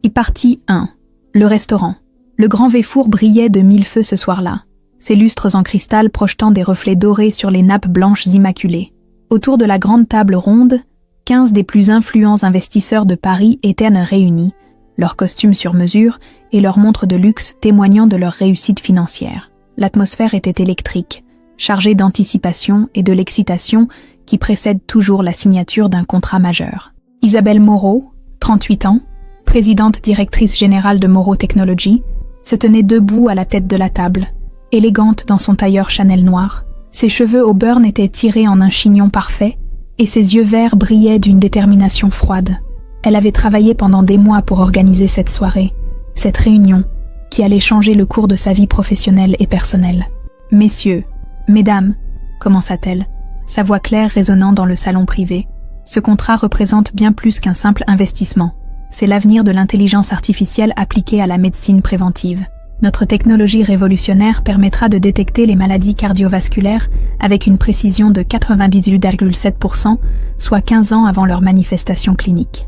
Et partie 1. Le restaurant. Le grand Véfour brillait de mille feux ce soir-là, ses lustres en cristal projetant des reflets dorés sur les nappes blanches immaculées. Autour de la grande table ronde, 15 des plus influents investisseurs de Paris étaient réunis, leurs costumes sur mesure et leurs montres de luxe témoignant de leur réussite financière. L'atmosphère était électrique, chargée d'anticipation et de l'excitation qui précède toujours la signature d'un contrat majeur. Isabelle Moreau, 38 ans, présidente directrice générale de Moreau Technologies, se tenait debout à la tête de la table, élégante dans son tailleur Chanel noir. Ses cheveux au burn étaient tirés en un chignon parfait et ses yeux verts brillaient d'une détermination froide. Elle avait travaillé pendant des mois pour organiser cette soirée, cette réunion, qui allait changer le cours de sa vie professionnelle et personnelle. « Messieurs, mesdames », commença-t-elle, sa voix claire résonnant dans le salon privé. Ce contrat représente bien plus qu'un simple investissement. C'est l'avenir de l'intelligence artificielle appliquée à la médecine préventive. Notre technologie révolutionnaire permettra de détecter les maladies cardiovasculaires avec une précision de 98,7%, soit 15 ans avant leur manifestation clinique.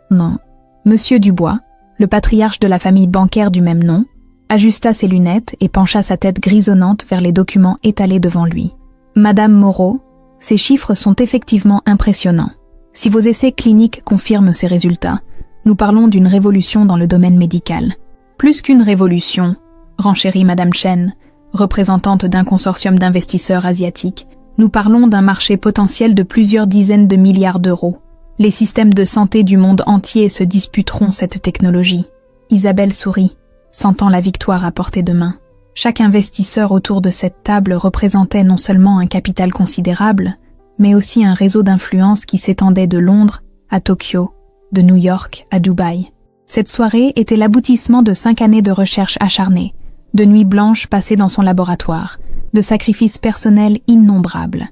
Non. Monsieur Dubois, le patriarche de la famille bancaire du même nom, ajusta ses lunettes et pencha sa tête grisonnante vers les documents étalés devant lui. Madame Moreau, ces chiffres sont effectivement impressionnants. Si vos essais cliniques confirment ces résultats, nous parlons d'une révolution dans le domaine médical. Plus qu'une révolution, renchérit Madame Chen, représentante d'un consortium d'investisseurs asiatiques, nous parlons d'un marché potentiel de plusieurs dizaines de milliards d'euros. Les systèmes de santé du monde entier se disputeront cette technologie. Isabelle sourit, sentant la victoire à portée de main. Chaque investisseur autour de cette table représentait non seulement un capital considérable, mais aussi un réseau d'influence qui s'étendait de Londres à Tokyo, de New York à Dubaï. Cette soirée était l'aboutissement de 5 années de recherche acharnée, de nuits blanches passées dans son laboratoire, de sacrifices personnels innombrables.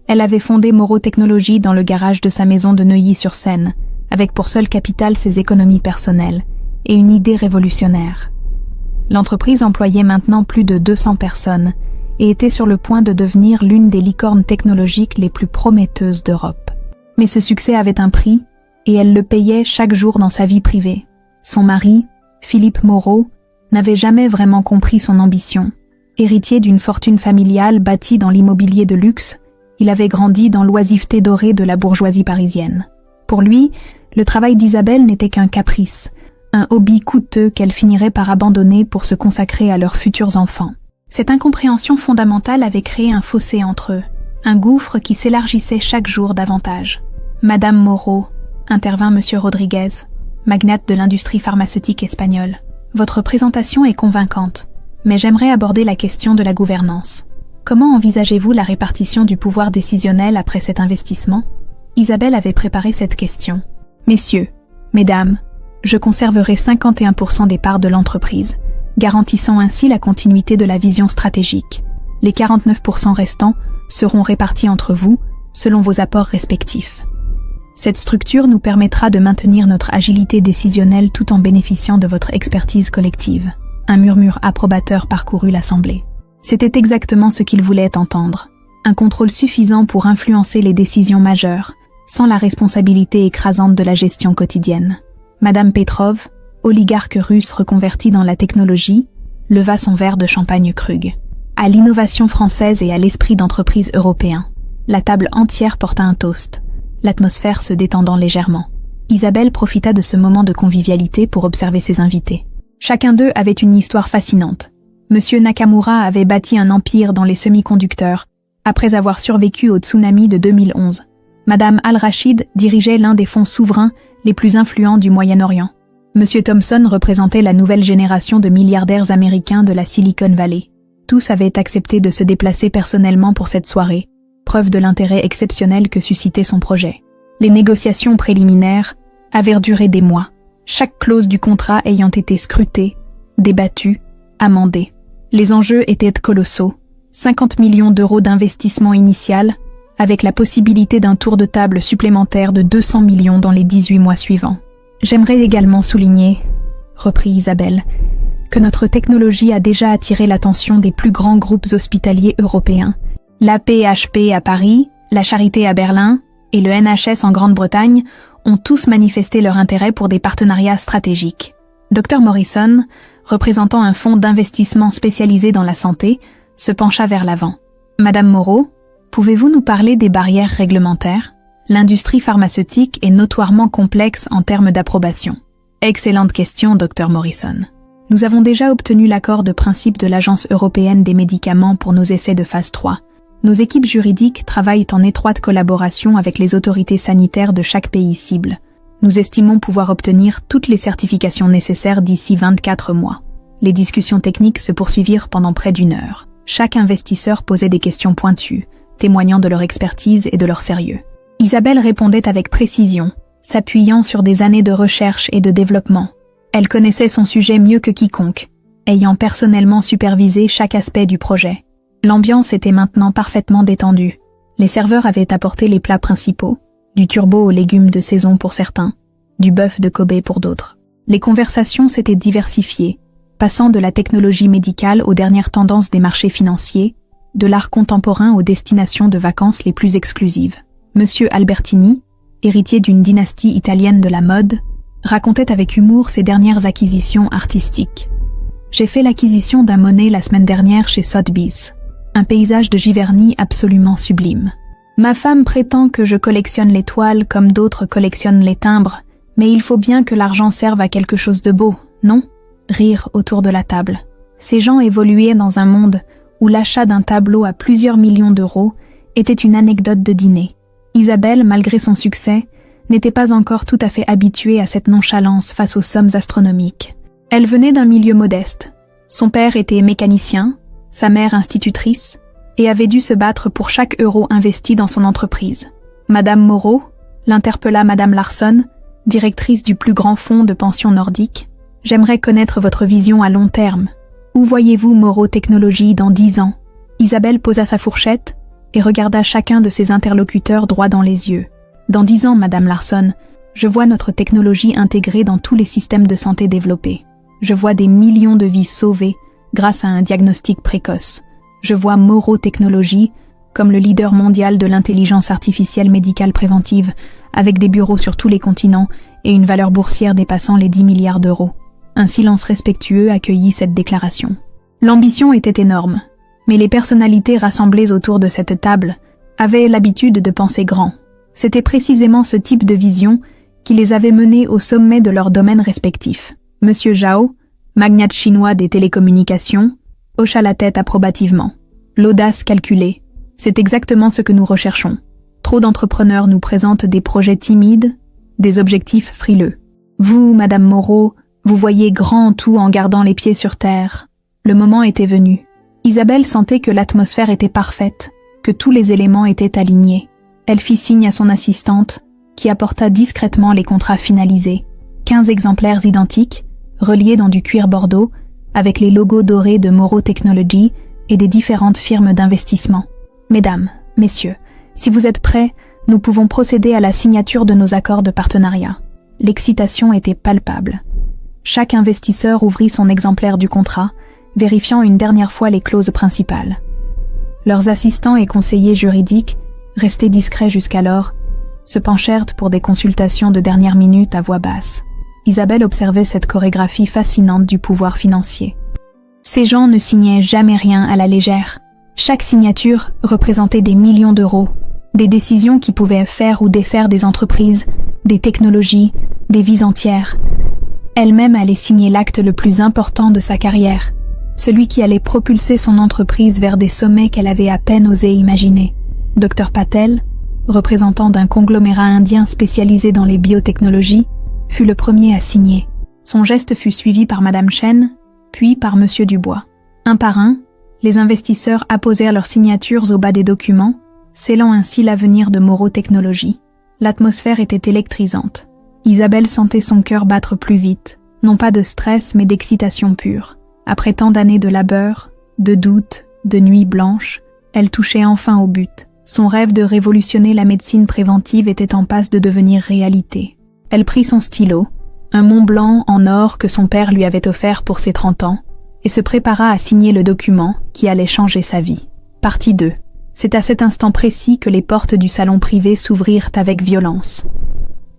Elle avait fondé Moreau Technologies dans le garage de sa maison de Neuilly-sur-Seine, avec pour seul capital ses économies personnelles et une idée révolutionnaire. L'entreprise employait maintenant plus de 200 personnes et était sur le point de devenir l'une des licornes technologiques les plus prometteuses d'Europe. Mais ce succès avait un prix, et elle le payait chaque jour dans sa vie privée. Son mari, Philippe Moreau, n'avait jamais vraiment compris son ambition. Héritier d'une fortune familiale bâtie dans l'immobilier de luxe, il avait grandi dans l'oisiveté dorée de la bourgeoisie parisienne. Pour lui, le travail d'Isabelle n'était qu'un caprice, un hobby coûteux qu'elle finirait par abandonner pour se consacrer à leurs futurs enfants. Cette incompréhension fondamentale avait créé un fossé entre eux, un gouffre qui s'élargissait chaque jour davantage. Madame Moreau, intervint Monsieur Rodriguez, magnate de l'industrie pharmaceutique espagnole. Votre présentation est convaincante, mais j'aimerais aborder la question de la gouvernance. Comment envisagez-vous la répartition du pouvoir décisionnel après cet investissement ? Isabelle avait préparé cette question. Messieurs, mesdames, je conserverai 51% des parts de l'entreprise, garantissant ainsi la continuité de la vision stratégique. Les 49% restants seront répartis entre vous, selon vos apports respectifs. Cette structure nous permettra de maintenir notre agilité décisionnelle tout en bénéficiant de votre expertise collective. Un murmure approbateur parcourut l'assemblée. C'était exactement ce qu'il voulait entendre. Un contrôle suffisant pour influencer les décisions majeures, sans la responsabilité écrasante de la gestion quotidienne. Madame Petrov, oligarque russe reconvertie dans la technologie, leva son verre de champagne Krug. À l'innovation française et à l'esprit d'entreprise européen. La table entière porta un toast, l'atmosphère se détendant légèrement. Isabelle profita de ce moment de convivialité pour observer ses invités. Chacun d'eux avait une histoire fascinante. Monsieur Nakamura avait bâti un empire dans les semi-conducteurs, après avoir survécu au tsunami de 2011. Madame Al-Rachid dirigeait l'un des fonds souverains les plus influents du Moyen-Orient. Monsieur Thompson représentait la nouvelle génération de milliardaires américains de la Silicon Valley. Tous avaient accepté de se déplacer personnellement pour cette soirée, preuve de l'intérêt exceptionnel que suscitait son projet. Les négociations préliminaires avaient duré des mois, chaque clause du contrat ayant été scrutée, débattue, amendée. Les enjeux étaient colossaux, 50 millions d'euros d'investissement initial, avec la possibilité d'un tour de table supplémentaire de 200 millions dans les 18 mois suivants. J'aimerais également souligner, reprit Isabelle, que notre technologie a déjà attiré l'attention des plus grands groupes hospitaliers européens. L'AP-HP à Paris, la Charité à Berlin et le NHS en Grande-Bretagne ont tous manifesté leur intérêt pour des partenariats stratégiques. Dr Morrison, représentant un fonds d'investissement spécialisé dans la santé, se pencha vers l'avant. Madame Moreau, pouvez-vous nous parler des barrières réglementaires? L'industrie pharmaceutique est notoirement complexe en termes d'approbation. Excellente question, Dr Morrison. Nous avons déjà obtenu l'accord de principe de l'Agence européenne des médicaments pour nos essais de phase 3. Nos équipes juridiques travaillent en étroite collaboration avec les autorités sanitaires de chaque pays cible. Nous estimons pouvoir obtenir toutes les certifications nécessaires d'ici 24 mois. Les discussions techniques se poursuivirent pendant près d'1 heure. Chaque investisseur posait des questions pointues, témoignant de leur expertise et de leur sérieux. Isabelle répondait avec précision, s'appuyant sur des années de recherche et de développement. Elle connaissait son sujet mieux que quiconque, ayant personnellement supervisé chaque aspect du projet. L'ambiance était maintenant parfaitement détendue. Les serveurs avaient apporté les plats principaux, du turbo aux légumes de saison pour certains, du bœuf de Kobe pour d'autres. Les conversations s'étaient diversifiées, passant de la technologie médicale aux dernières tendances des marchés financiers, de l'art contemporain aux destinations de vacances les plus exclusives. Monsieur Albertini, héritier d'une dynastie italienne de la mode, racontait avec humour ses dernières acquisitions artistiques. J'ai fait l'acquisition d'un Monet la semaine dernière chez Sotheby's, un paysage de Giverny absolument sublime. Ma femme prétend que je collectionne les toiles comme d'autres collectionnent les timbres, mais il faut bien que l'argent serve à quelque chose de beau, non? Rire autour de la table. Ces gens évoluaient dans un monde où l'achat d'un tableau à plusieurs millions d'euros était une anecdote de dîner. Isabelle, malgré son succès, n'était pas encore tout à fait habituée à cette nonchalance face aux sommes astronomiques. Elle venait d'un milieu modeste. Son père était mécanicien, sa mère institutrice, et avait dû se battre pour chaque euro investi dans son entreprise. Madame Moreau l'interpella Madame Larson, directrice du plus grand fonds de pension nordique. « J'aimerais connaître votre vision à long terme. Où voyez-vous Moreau Technologies dans 10 ans ?» Isabelle posa sa fourchette et regarda chacun de ses interlocuteurs droit dans les yeux. « Dans 10 ans, Madame Larson, je vois notre technologie intégrée dans tous les systèmes de santé développés. Je vois des millions de vies sauvées grâce à un diagnostic précoce. Je vois Moreau Technologies comme le leader mondial de l'intelligence artificielle médicale préventive, avec des bureaux sur tous les continents et une valeur boursière dépassant les 10 milliards d'euros. » Un silence respectueux accueillit cette déclaration. L'ambition était énorme, mais les personnalités rassemblées autour de cette table avaient l'habitude de penser grand. C'était précisément ce type de vision qui les avait menés au sommet de leurs domaines respectifs. Monsieur Zhao, magnate chinois des télécommunications, hocha la tête approbativement. L'audace calculée, c'est exactement ce que nous recherchons. Trop d'entrepreneurs nous présentent des projets timides, des objectifs frileux. Vous, Madame Moreau, vous voyez grand tout en gardant les pieds sur terre. Le moment était venu. Isabelle sentait que l'atmosphère était parfaite, que tous les éléments étaient alignés. Elle fit signe à son assistante, qui apporta discrètement les contrats finalisés. 15 exemplaires identiques, reliés dans du cuir bordeaux, avec les logos dorés de Moreau Technologies et des différentes firmes d'investissement. Mesdames, messieurs, si vous êtes prêts, nous pouvons procéder à la signature de nos accords de partenariat. L'excitation était palpable. Chaque investisseur ouvrit son exemplaire du contrat, vérifiant une dernière fois les clauses principales. Leurs assistants et conseillers juridiques, restés discrets jusqu'alors, se penchèrent pour des consultations de dernière minute à voix basse. Isabelle observait cette chorégraphie fascinante du pouvoir financier. Ces gens ne signaient jamais rien à la légère. Chaque signature représentait des millions d'euros, des décisions qui pouvaient faire ou défaire des entreprises, des technologies, des vies entières. Elle-même allait signer l'acte le plus important de sa carrière, celui qui allait propulser son entreprise vers des sommets qu'elle avait à peine osé imaginer. Dr Patel, représentant d'un conglomérat indien spécialisé dans les biotechnologies, fut le premier à signer. Son geste fut suivi par Madame Chen, puis par Monsieur Dubois. Un par un, les investisseurs apposèrent leurs signatures au bas des documents, scellant ainsi l'avenir de Moreau Technologies. L'atmosphère était électrisante. Isabelle sentait son cœur battre plus vite, non pas de stress mais d'excitation pure. Après tant d'années de labeur, de doutes, de nuits blanches, elle touchait enfin au but. Son rêve de révolutionner la médecine préventive était en passe de devenir réalité. Elle prit son stylo, un Mont Blanc en or que son père lui avait offert pour ses 30 ans, et se prépara à signer le document qui allait changer sa vie. Partie 2. C'est à cet instant précis que les portes du salon privé s'ouvrirent avec violence.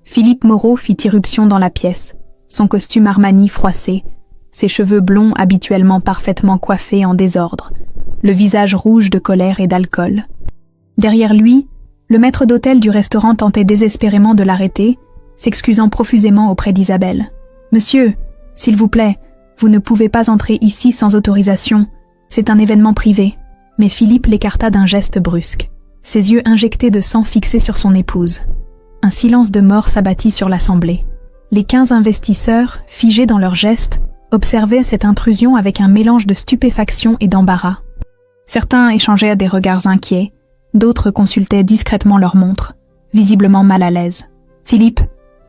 Philippe Moreau fit irruption dans la pièce, son costume Armani froissé, ses cheveux blonds habituellement parfaitement coiffés en désordre, le visage rouge de colère et d'alcool. Derrière lui, le maître d'hôtel du restaurant tentait désespérément de l'arrêter, s'excusant profusément auprès d'Isabelle. « Monsieur, s'il vous plaît, vous ne pouvez pas entrer ici sans autorisation, c'est un événement privé. » Mais Philippe l'écarta d'un geste brusque, ses yeux injectés de sang fixés sur son épouse. Un silence de mort s'abattit sur l'assemblée. Les 15 investisseurs, figés dans leurs gestes, observaient cette intrusion avec un mélange de stupéfaction et d'embarras. Certains échangeaient des regards inquiets, d'autres consultaient discrètement leur montre, visiblement mal à l'aise. « Philippe »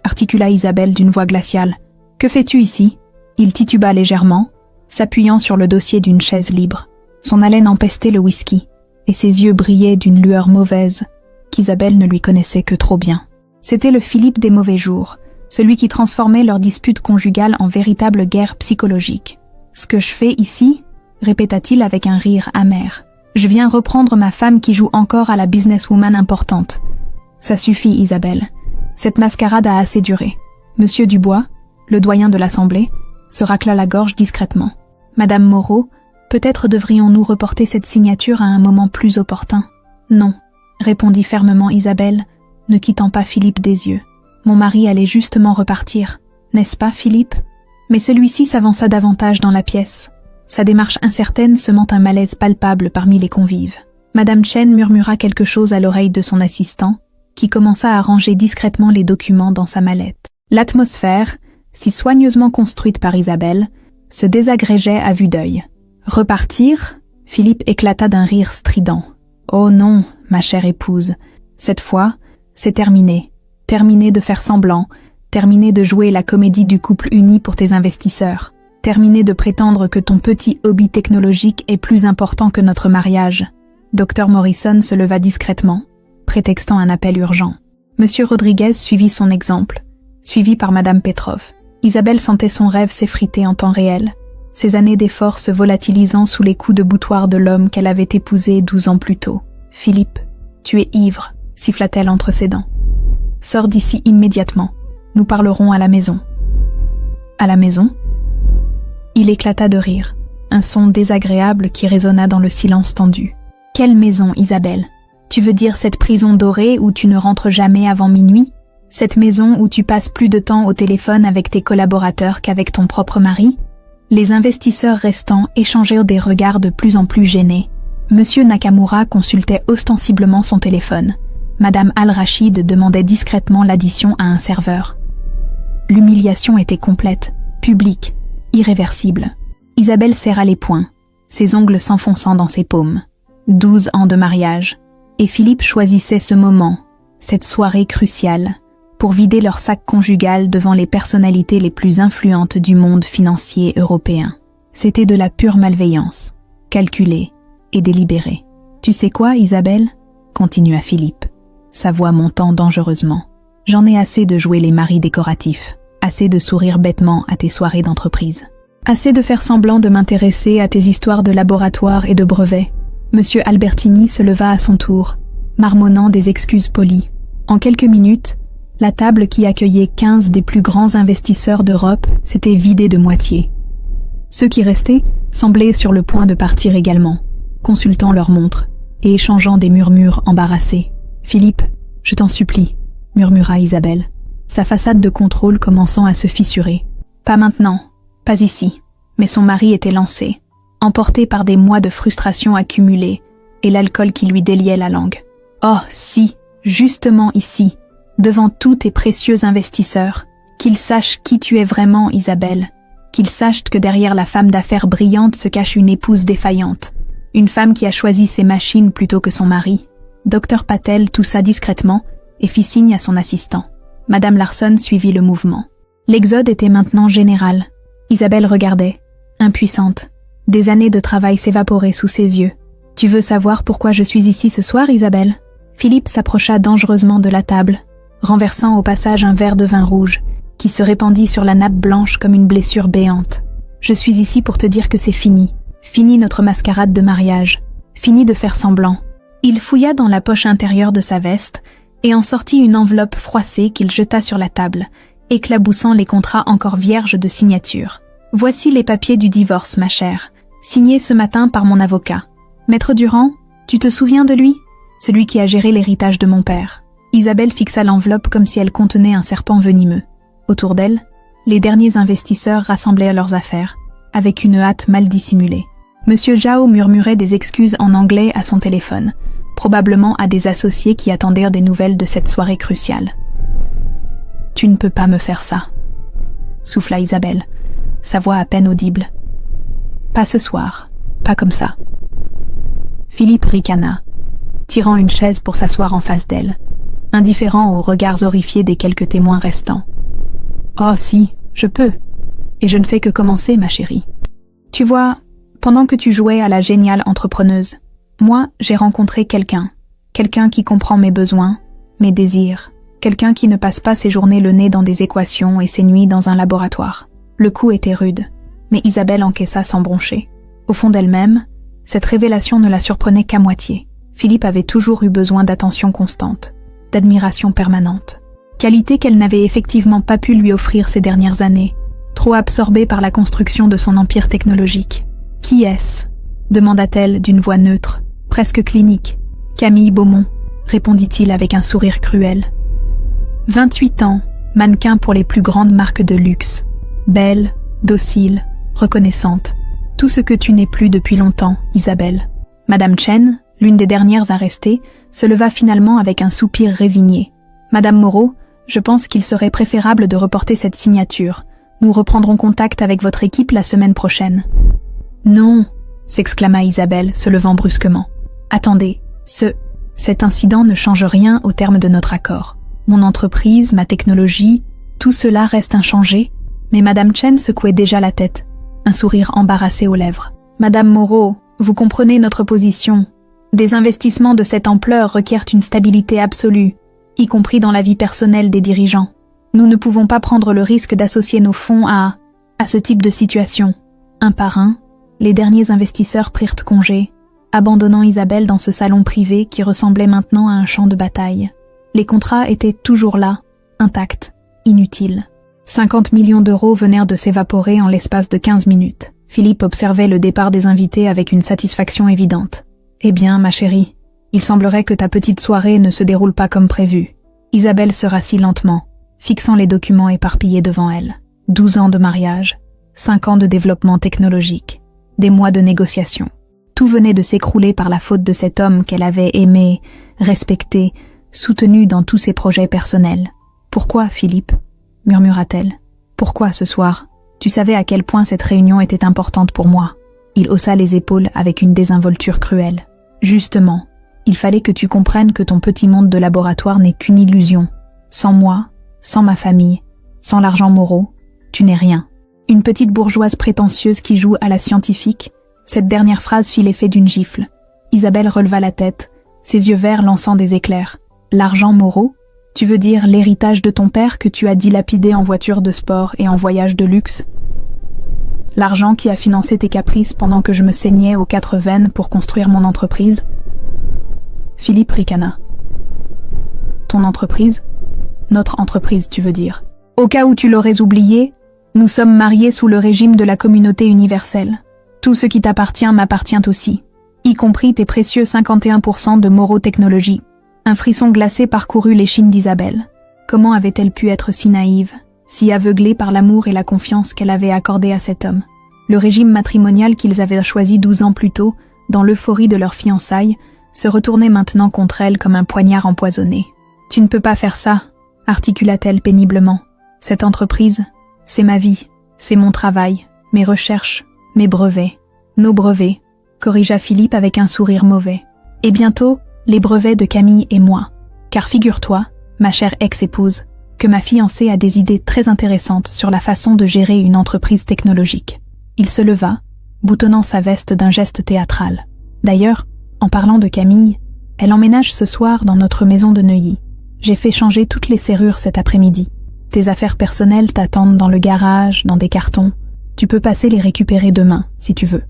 articula Isabelle d'une voix glaciale. « Que fais-tu ici » Il tituba légèrement, s'appuyant sur le dossier d'une chaise libre. Son haleine empestait le whisky, et ses yeux brillaient d'une lueur mauvaise, qu'Isabelle ne lui connaissait que trop bien. C'était le Philippe des mauvais jours, celui qui transformait leur dispute conjugale en véritable guerre psychologique. « Ce que je fais ici ?» répéta-t-il avec un rire amer. « Je viens reprendre ma femme qui joue encore à la businesswoman importante. »« Ça suffit, Isabelle. Cette mascarade a assez duré. » Monsieur Dubois, le doyen de l'Assemblée, se racla la gorge discrètement. « Madame Moreau, peut-être devrions-nous reporter cette signature à un moment plus opportun. »« Non, » répondit fermement Isabelle, ne quittant pas Philippe des yeux. « Mon mari allait justement repartir, n'est-ce pas, Philippe ?» Mais celui-ci s'avança davantage dans la pièce. Sa démarche incertaine semant un malaise palpable parmi les convives. Madame Chen murmura quelque chose à l'oreille de son assistant, qui commença à ranger discrètement les documents dans sa mallette. L'atmosphère, si soigneusement construite par Isabelle, se désagrégeait à vue d'œil. « Repartir ?» Philippe éclata d'un rire strident. « Oh non, ma chère épouse, cette fois, c'est terminé. Terminé de faire semblant, terminé de jouer la comédie du couple uni pour tes investisseurs, terminé de prétendre que ton petit hobby technologique est plus important que notre mariage. » Dr Morrison se leva discrètement, prétextant un appel urgent. Monsieur Rodriguez suivit son exemple, suivi par Madame Petrov. Isabelle sentait son rêve s'effriter en temps réel, ses années d'efforts se volatilisant sous les coups de boutoir de l'homme qu'elle avait épousé 12 ans plus tôt. « Philippe, tu es ivre », siffla-t-elle entre ses dents. « Sors d'ici immédiatement, nous parlerons à la maison. » « À la maison ?» Il éclata de rire, un son désagréable qui résonna dans le silence tendu. « Quelle maison, Isabelle ? Tu veux dire cette prison dorée où tu ne rentres jamais avant minuit ? Cette maison où tu passes plus de temps au téléphone avec tes collaborateurs qu'avec ton propre mari ? » Les investisseurs restants échangèrent des regards de plus en plus gênés. Monsieur Nakamura consultait ostensiblement son téléphone. Madame Al-Rachid demandait discrètement l'addition à un serveur. L'humiliation était complète, publique, irréversible. Isabelle serra les poings, ses ongles s'enfonçant dans ses paumes. 12 ans de mariage. Et Philippe choisissait ce moment, cette soirée cruciale, pour vider leur sac conjugal devant les personnalités les plus influentes du monde financier européen. C'était de la pure malveillance, calculée et délibérée. « Tu sais quoi, Isabelle ?» continua Philippe, sa voix montant dangereusement. « J'en ai assez de jouer les maris décoratifs, assez de sourire bêtement à tes soirées d'entreprise, assez de faire semblant de m'intéresser à tes histoires de laboratoire et de brevets. » Monsieur Albertini se leva à son tour, marmonnant des excuses polies. En quelques minutes, la table qui accueillait 15 des plus grands investisseurs d'Europe s'était vidée de moitié. Ceux qui restaient semblaient sur le point de partir également, consultant leurs montres et échangeant des murmures embarrassés. « Philippe, je t'en supplie » murmura Isabelle, sa façade de contrôle commençant à se fissurer. « Pas maintenant, pas ici. » Mais son mari était lancé, emporté par des mois de frustration accumulée et l'alcool qui lui déliait la langue. « Oh, si, justement ici, devant tous tes précieux investisseurs, qu'ils sachent qui tu es vraiment, Isabelle, qu'ils sachent que derrière la femme d'affaires brillante se cache une épouse défaillante, une femme qui a choisi ses machines plutôt que son mari. » Dr Patel toussa discrètement et fit signe à son assistant. Madame Larson suivit le mouvement. L'exode était maintenant général. Isabelle regardait, impuissante. Des années de travail s'évaporaient sous ses yeux. « Tu veux savoir pourquoi je suis ici ce soir, Isabelle ?» Philippe s'approcha dangereusement de la table, renversant au passage un verre de vin rouge, qui se répandit sur la nappe blanche comme une blessure béante. « Je suis ici pour te dire que c'est fini. Fini notre mascarade de mariage. Fini de faire semblant. » Il fouilla dans la poche intérieure de sa veste et en sortit une enveloppe froissée qu'il jeta sur la table, éclaboussant les contrats encore vierges de signature. « Voici les papiers du divorce, ma chère, signés ce matin par mon avocat. Maître Durand, tu te souviens de lui? Celui qui a géré l'héritage de mon père. » Isabelle fixa l'enveloppe comme si elle contenait un serpent venimeux. Autour d'elle, les derniers investisseurs rassemblaient leurs affaires, avec une hâte mal dissimulée. Monsieur Zhao murmurait des excuses en anglais à son téléphone, probablement à des associés qui attendaient des nouvelles de cette soirée cruciale. « Tu ne peux pas me faire ça, » souffla Isabelle, sa voix à peine audible. « Pas ce soir, pas comme ça. » Philippe ricana, tirant une chaise pour s'asseoir en face d'elle, indifférent aux regards horrifiés des quelques témoins restants. « Oh si, je peux. Et je ne fais que commencer, ma chérie. Tu vois, pendant que tu jouais à la géniale entrepreneuse, moi, j'ai rencontré quelqu'un qui comprend mes besoins, mes désirs, quelqu'un qui ne passe pas ses journées le nez dans des équations et ses nuits dans un laboratoire. » Le coup était rude, mais Isabelle encaissa sans broncher. Au fond d'elle-même, cette révélation ne la surprenait qu'à moitié. Philippe avait toujours eu besoin d'attention constante, d'admiration permanente. Qualité qu'elle n'avait effectivement pas pu lui offrir ces dernières années, trop absorbée par la construction de son empire technologique. « Qui est-ce » demanda-t-elle d'une voix neutre, presque clinique. « Camille Beaumont » répondit-il avec un sourire cruel. 28 ans, mannequin pour les plus grandes marques de luxe. Belle, docile, reconnaissante. Tout ce que tu n'es plus depuis longtemps, Isabelle. Madame Chen, l'une des dernières à rester, se leva finalement avec un soupir résigné. Madame Moreau, je pense qu'il serait préférable de reporter cette signature. Nous reprendrons contact avec votre équipe la semaine prochaine. Non, s'exclama Isabelle, se levant brusquement. Attendez, cet incident ne change rien au terme de notre accord. Mon entreprise, ma technologie, tout cela reste inchangé. Mais Madame Chen secouait déjà la tête, un sourire embarrassé aux lèvres. Madame Moreau, vous comprenez notre position. Des investissements de cette ampleur requièrent une stabilité absolue, y compris dans la vie personnelle des dirigeants. Nous ne pouvons pas prendre le risque d'associer nos fonds à ce type de situation. Un par un, les derniers investisseurs prirent congé, abandonnant Isabelle dans ce salon privé qui ressemblait maintenant à un champ de bataille. Les contrats étaient toujours là, intacts, inutiles. 50 millions d'euros venèrent de s'évaporer en l'espace de 15 minutes. Philippe observait le départ des invités avec une satisfaction évidente. « Eh bien, ma chérie, il semblerait que ta petite soirée ne se déroule pas comme prévu. » Isabelle se rassit lentement, fixant les documents éparpillés devant elle. 12 ans de mariage, 5 ans de développement technologique, des mois de négociations. Tout venait de s'écrouler par la faute de cet homme qu'elle avait aimé, respecté, soutenu dans tous ses projets personnels. « Pourquoi, Philippe ?» murmura-t-elle. « Pourquoi ce soir? Tu savais à quel point cette réunion était importante pour moi. » Il haussa les épaules avec une désinvolture cruelle. « Justement, il fallait que tu comprennes que ton petit monde de laboratoire n'est qu'une illusion. Sans moi, sans ma famille, sans l'argent Moreau, tu n'es rien. Une petite bourgeoise prétentieuse qui joue à la scientifique. » Cette dernière phrase fit l'effet d'une gifle. Isabelle releva la tête, ses yeux verts lançant des éclairs. « L'argent Moreau? Tu veux dire l'héritage de ton père que tu as dilapidé en voitures de sport et en voyages de luxe? L'argent qui a financé tes caprices pendant que je me saignais aux 4 veines pour construire mon entreprise ?» Philippe ricana. « Ton entreprise? Notre entreprise, tu veux dire. Au cas où tu l'aurais oublié, nous sommes mariés sous le régime de la communauté universelle. Tout ce qui t'appartient m'appartient aussi, y compris tes précieux 51% de Moreau Technologies. » Un frisson glacé parcourut l'échine d'Isabelle. Comment avait-elle pu être si naïve, si aveuglée par l'amour et la confiance qu'elle avait accordé à cet homme? Le régime matrimonial qu'ils avaient choisi 12 ans plus tôt, dans l'euphorie de leurs fiançailles, se retournait maintenant contre elle comme un poignard empoisonné. « Tu ne peux pas faire ça », articula-t-elle péniblement. « Cette entreprise, c'est ma vie, c'est mon travail, mes recherches, mes brevets, nos brevets, » corrigea Philippe avec un sourire mauvais. « Et bientôt, les brevets de Camille et moi. Car figure-toi, ma chère ex-épouse, que ma fiancée a des idées très intéressantes sur la façon de gérer une entreprise technologique. » Il se leva, boutonnant sa veste d'un geste théâtral. « D'ailleurs, en parlant de Camille, elle emménage ce soir dans notre maison de Neuilly. J'ai fait changer toutes les serrures cet après-midi. Tes affaires personnelles t'attendent dans le garage, dans des cartons. Tu peux passer les récupérer demain, si tu veux. »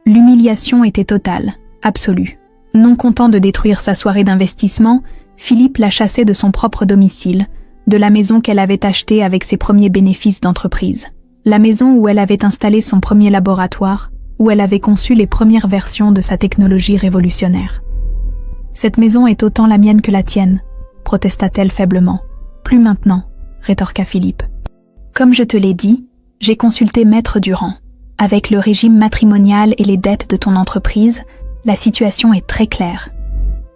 L'humiliation était totale, absolue. Non content de détruire sa soirée d'investissement, Philippe la chassait de son propre domicile, de la maison qu'elle avait achetée avec ses premiers bénéfices d'entreprise. La maison où elle avait installé son premier laboratoire, où elle avait conçu les premières versions de sa technologie révolutionnaire. « Cette maison est autant la mienne que la tienne », protesta-t-elle faiblement. « Plus maintenant », rétorqua Philippe. « Comme je te l'ai dit, j'ai consulté Maître Durand. Avec le régime matrimonial et les dettes de ton entreprise, la situation est très claire.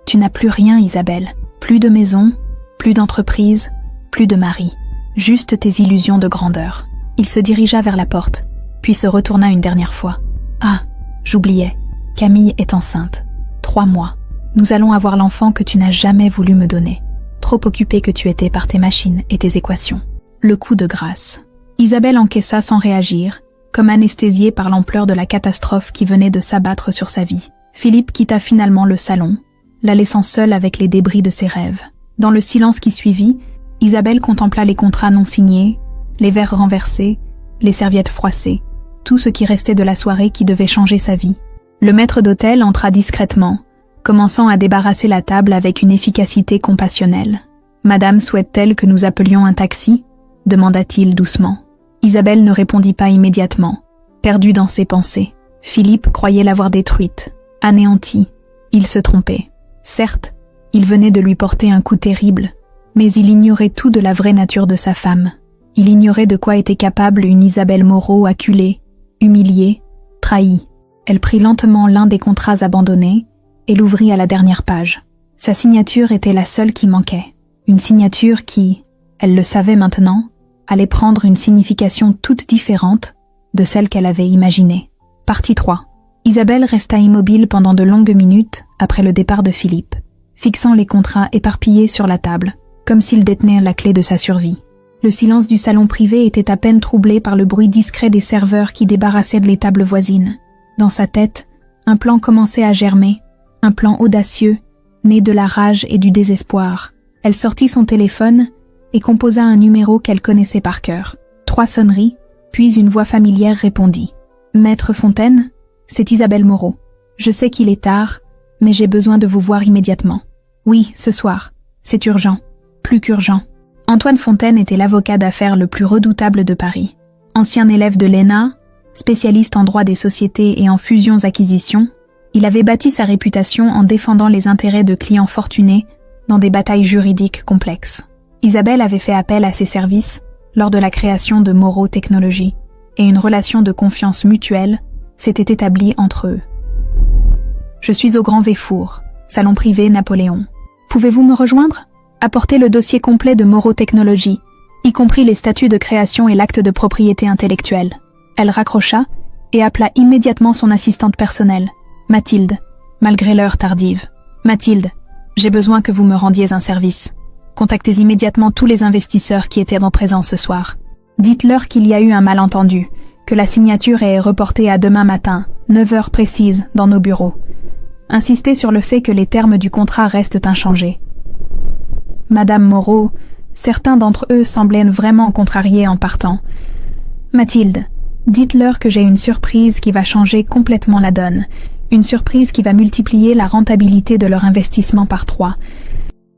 Tu n'as plus rien, Isabelle. Plus de maison, plus d'entreprise, plus de mari. Juste tes illusions de grandeur. » Il se dirigea vers la porte, puis se retourna une dernière fois. « Ah, j'oubliais. Camille est enceinte. 3 mois. Nous allons avoir l'enfant que tu n'as jamais voulu me donner. Trop occupé que tu étais par tes machines et tes équations. » Le coup de grâce. Isabelle encaissa sans réagir, comme anesthésiée par l'ampleur de la catastrophe qui venait de s'abattre sur sa vie. Philippe quitta finalement le salon, la laissant seule avec les débris de ses rêves. Dans le silence qui suivit, Isabelle contempla les contrats non signés, les verres renversés, les serviettes froissées, tout ce qui restait de la soirée qui devait changer sa vie. Le maître d'hôtel entra discrètement, commençant à débarrasser la table avec une efficacité compassionnelle. « Madame souhaite-t-elle que nous appelions un taxi ?» demanda-t-il doucement. Isabelle ne répondit pas immédiatement, perdue dans ses pensées. Philippe croyait l'avoir détruite, anéantie. Il se trompait. Certes, il venait de lui porter un coup terrible, mais il ignorait tout de la vraie nature de sa femme. Il ignorait de quoi était capable une Isabelle Moreau acculée, humiliée, trahie. Elle prit lentement l'un des contrats abandonnés et l'ouvrit à la dernière page. Sa signature était la seule qui manquait. Une signature qui, elle le savait maintenant, allait prendre une signification toute différente de celle qu'elle avait imaginée. Partie 3. Isabelle resta immobile pendant de longues minutes après le départ de Philippe, fixant les contrats éparpillés sur la table, comme s'il détenait la clé de sa survie. Le silence du salon privé était à peine troublé par le bruit discret des serveurs qui débarrassaient de les tables voisines. Dans sa tête, un plan commençait à germer, un plan audacieux, né de la rage et du désespoir. Elle sortit son téléphone et composa un numéro qu'elle connaissait par cœur. 3 sonneries, puis une voix familière répondit. « Maître Fontaine, c'est Isabelle Moreau. Je sais qu'il est tard, mais j'ai besoin de vous voir immédiatement. Oui, ce soir. C'est urgent. Plus qu'urgent. » Antoine Fontaine était l'avocat d'affaires le plus redoutable de Paris. Ancien élève de l'ENA, spécialiste en droit des sociétés et en fusions-acquisitions, il avait bâti sa réputation en défendant les intérêts de clients fortunés dans des batailles juridiques complexes. Isabelle avait fait appel à ses services lors de la création de Moreau Technologies, et une relation de confiance mutuelle s'était établie entre eux. « Je suis au Grand Véfour, salon privé Napoléon. Pouvez-vous me rejoindre ? Apportez le dossier complet de Moreau Technologies, y compris les statuts de création et l'acte de propriété intellectuelle. » Elle raccrocha et appela immédiatement son assistante personnelle, Mathilde, malgré l'heure tardive. « Mathilde, j'ai besoin que vous me rendiez un service. Contactez immédiatement tous les investisseurs qui étaient en présence ce soir. Dites-leur qu'il y a eu un malentendu, que la signature est reportée à demain matin, 9 heures précises, dans nos bureaux. Insistez sur le fait que les termes du contrat restent inchangés. » Madame Moreau, certains d'entre eux semblaient vraiment contrariés en partant. « Mathilde, dites-leur que j'ai une surprise qui va changer complètement la donne, une surprise qui va multiplier la rentabilité de leur investissement par 3.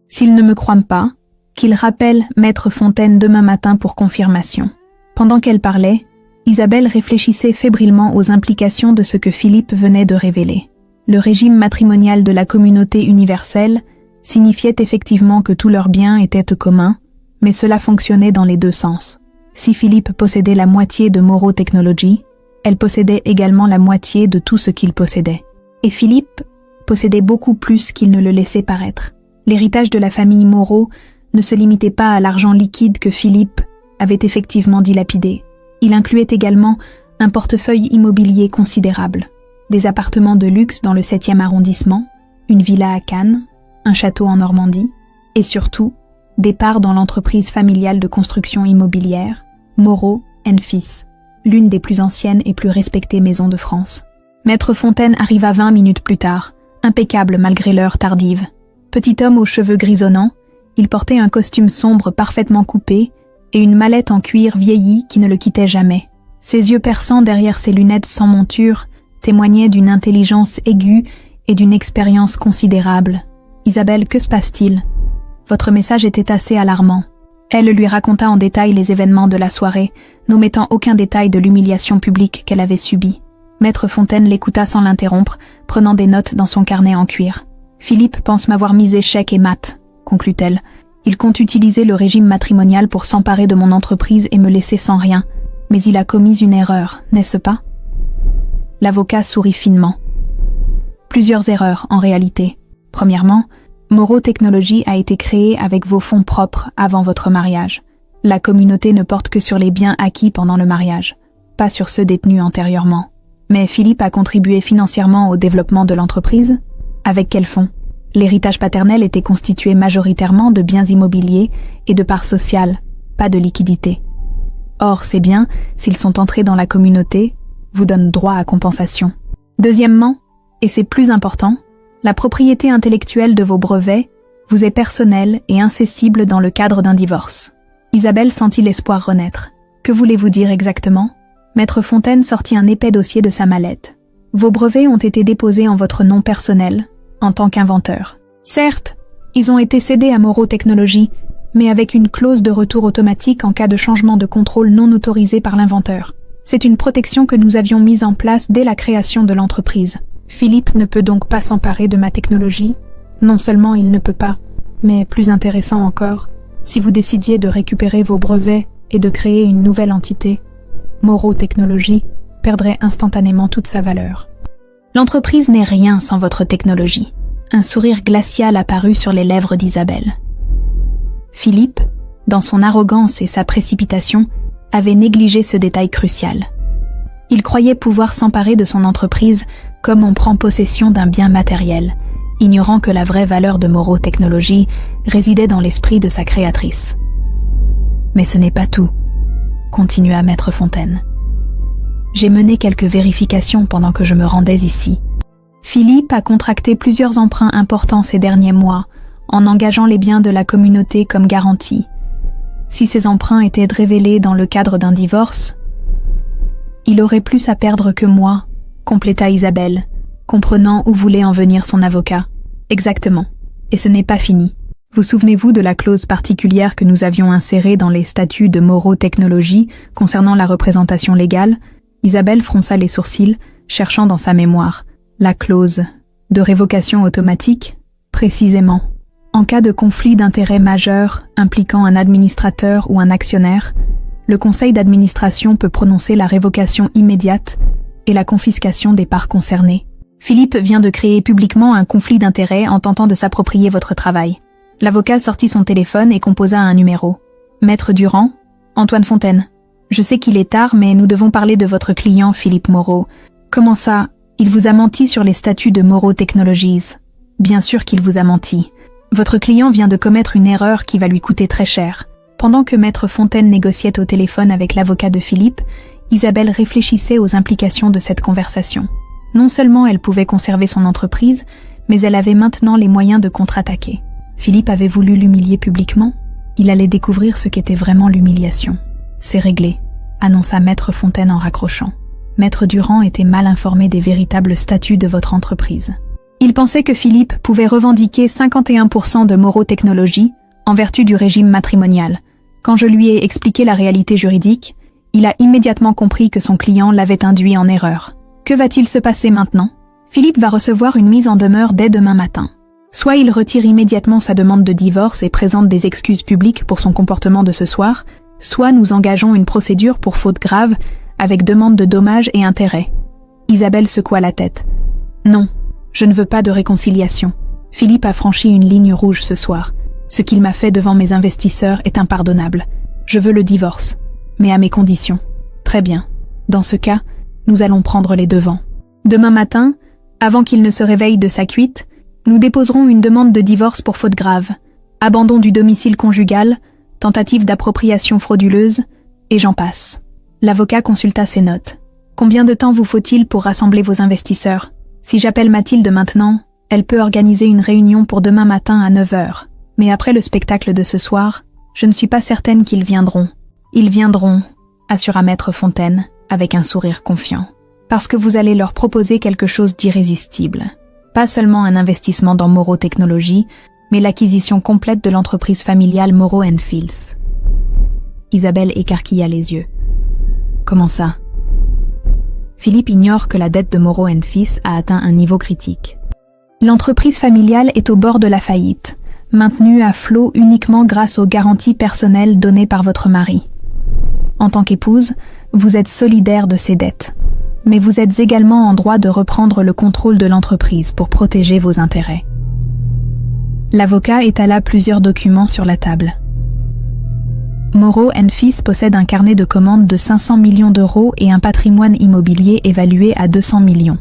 S'ils ne me croient pas, qu'ils rappellent Maître Fontaine demain matin pour confirmation. » Pendant qu'elle parlait, Isabelle réfléchissait fébrilement aux implications de ce que Philippe venait de révéler. Le régime matrimonial de la communauté universelle signifiait effectivement que tous leurs biens étaient communs, mais cela fonctionnait dans les deux sens. Si Philippe possédait la moitié de Moreau Technologies, elle possédait également la moitié de tout ce qu'il possédait. Et Philippe possédait beaucoup plus qu'il ne le laissait paraître. L'héritage de la famille Moreau ne se limitait pas à l'argent liquide que Philippe avait effectivement dilapidé. Il incluait également un portefeuille immobilier considérable, des appartements de luxe dans le 7e arrondissement, une villa à Cannes, un château en Normandie, et surtout, des parts dans l'entreprise familiale de construction immobilière, Moreau & Fils, l'une des plus anciennes et plus respectées maisons de France. Maître Fontaine arriva 20 minutes plus tard, impeccable malgré l'heure tardive. Petit homme aux cheveux grisonnants, il portait un costume sombre parfaitement coupé et une mallette en cuir vieilli qui ne le quittait jamais. Ses yeux perçants derrière ses lunettes sans monture témoignaient d'une intelligence aiguë et d'une expérience considérable. « Isabelle, que se passe-t-il » Votre message était assez alarmant. » Elle lui raconta en détail les événements de la soirée, n'omettant aucun détail de l'humiliation publique qu'elle avait subie. Maître Fontaine l'écouta sans l'interrompre, prenant des notes dans son carnet en cuir. « Philippe pense m'avoir mis échec et mat, » conclut-elle. « Il compte utiliser le régime matrimonial pour s'emparer de mon entreprise et me laisser sans rien. Mais il a commis une erreur, n'est-ce pas ?» L'avocat sourit finement. Plusieurs erreurs, en réalité. Premièrement, Moreau Technologies a été créée avec vos fonds propres avant votre mariage. La communauté ne porte que sur les biens acquis pendant le mariage, pas sur ceux détenus antérieurement. Mais Philippe a contribué financièrement au développement de l'entreprise. Avec quels fonds? L'héritage paternel était constitué majoritairement de biens immobiliers et de parts sociales, pas de liquidités. Or, ces biens, s'ils sont entrés dans la communauté, vous donnent droit à compensation. Deuxièmement, et c'est plus important, la propriété intellectuelle de vos brevets vous est personnelle et incessible dans le cadre d'un divorce. Isabelle sentit l'espoir renaître. Que voulez-vous dire exactement? Maître Fontaine sortit un épais dossier de sa mallette. Vos brevets ont été déposés en votre nom personnel, en tant qu'inventeur. Certes, ils ont été cédés à Moreau Technologies, mais avec une clause de retour automatique en cas de changement de contrôle non autorisé par l'inventeur. C'est une protection que nous avions mise en place dès la création de l'entreprise. Philippe ne peut donc pas s'emparer de ma technologie. Non seulement il ne peut pas, mais plus intéressant encore, si vous décidiez de récupérer vos brevets et de créer une nouvelle entité, Moreau Technologies perdrait instantanément toute sa valeur. L'entreprise n'est rien sans votre technologie. Un sourire glacial apparut sur les lèvres d'Isabelle. Philippe, dans son arrogance et sa précipitation, avait négligé ce détail crucial. Il croyait pouvoir s'emparer de son entreprise comme on prend possession d'un bien matériel, ignorant que la vraie valeur de Moreau Technologies résidait dans l'esprit de sa créatrice. Mais ce n'est pas tout, continua Maître Fontaine. J'ai mené quelques vérifications pendant que je me rendais ici. Philippe a contracté plusieurs emprunts importants ces derniers mois, en engageant les biens de la communauté comme garantie. Si ces emprunts étaient révélés dans le cadre d'un divorce, il aurait plus à perdre que moi, compléta Isabelle, comprenant où voulait en venir son avocat. Exactement. Et ce n'est pas fini. Vous souvenez-vous de la clause particulière que nous avions insérée dans les statuts de Moreau Technologies concernant la représentation légale? Isabelle fronça les sourcils, cherchant dans sa mémoire. La clause de révocation automatique, précisément. En cas de conflit d'intérêts majeur impliquant un administrateur ou un actionnaire, le conseil d'administration peut prononcer la révocation immédiate et la confiscation des parts concernées. Philippe vient de créer publiquement un conflit d'intérêts en tentant de s'approprier votre travail. L'avocat sortit son téléphone et composa un numéro. Maître Durand, Antoine Fontaine. Je sais qu'il est tard, mais nous devons parler de votre client, Philippe Moreau. Comment ça? Il vous a menti sur les statuts de Moreau Technologies. Bien sûr qu'il vous a menti. Votre client vient de commettre une erreur qui va lui coûter très cher. Pendant que Maître Fontaine négociait au téléphone avec l'avocat de Philippe, Isabelle réfléchissait aux implications de cette conversation. Non seulement elle pouvait conserver son entreprise, mais elle avait maintenant les moyens de contre-attaquer. Philippe avait voulu l'humilier publiquement. Il allait découvrir ce qu'était vraiment l'humiliation. C'est réglé, annonça Maître Fontaine en raccrochant. Maître Durand était mal informé des véritables statuts de votre entreprise. Il pensait que Philippe pouvait revendiquer 51% de Moreau Technologies en vertu du régime matrimonial. Quand je lui ai expliqué la réalité juridique, il a immédiatement compris que son client l'avait induit en erreur. Que va-t-il se passer maintenant? Philippe va recevoir une mise en demeure dès demain matin. Soit il retire immédiatement sa demande de divorce et présente des excuses publiques pour son comportement de ce soir, soit nous engageons une procédure pour faute grave avec demande de dommages et intérêts. Isabelle secoua la tête. Non, je ne veux pas de réconciliation. Philippe a franchi une ligne rouge ce soir. Ce qu'il m'a fait devant mes investisseurs est impardonnable. Je veux le divorce, mais à mes conditions. Très bien. Dans ce cas, nous allons prendre les devants. Demain matin, avant qu'il ne se réveille de sa cuite, nous déposerons une demande de divorce pour faute grave, abandon du domicile conjugal, tentative d'appropriation frauduleuse, et j'en passe. L'avocat consulta ses notes. Combien de temps vous faut-il pour rassembler vos investisseurs? Si j'appelle Mathilde maintenant, elle peut organiser une réunion pour demain matin à 9h. Mais après le spectacle de ce soir, je ne suis pas certaine qu'ils viendront. Ils viendront, assura Maître Fontaine, avec un sourire confiant. Parce que vous allez leur proposer quelque chose d'irrésistible. Pas seulement un investissement dans Moreau Technologies, mais l'acquisition complète de l'entreprise familiale Moreau & Fils. Isabelle écarquilla les yeux. Comment ça? Philippe ignore que la dette de Moreau & Fils a atteint un niveau critique. L'entreprise familiale est au bord de la faillite, maintenue à flot uniquement grâce aux garanties personnelles données par votre mari. En tant qu'épouse, vous êtes solidaire de ces dettes, mais vous êtes également en droit de reprendre le contrôle de l'entreprise pour protéger vos intérêts. L'avocat étala plusieurs documents sur la table. Moreau & Fils possède un carnet de commandes de 500 millions d'euros et un patrimoine immobilier évalué à 200 millions.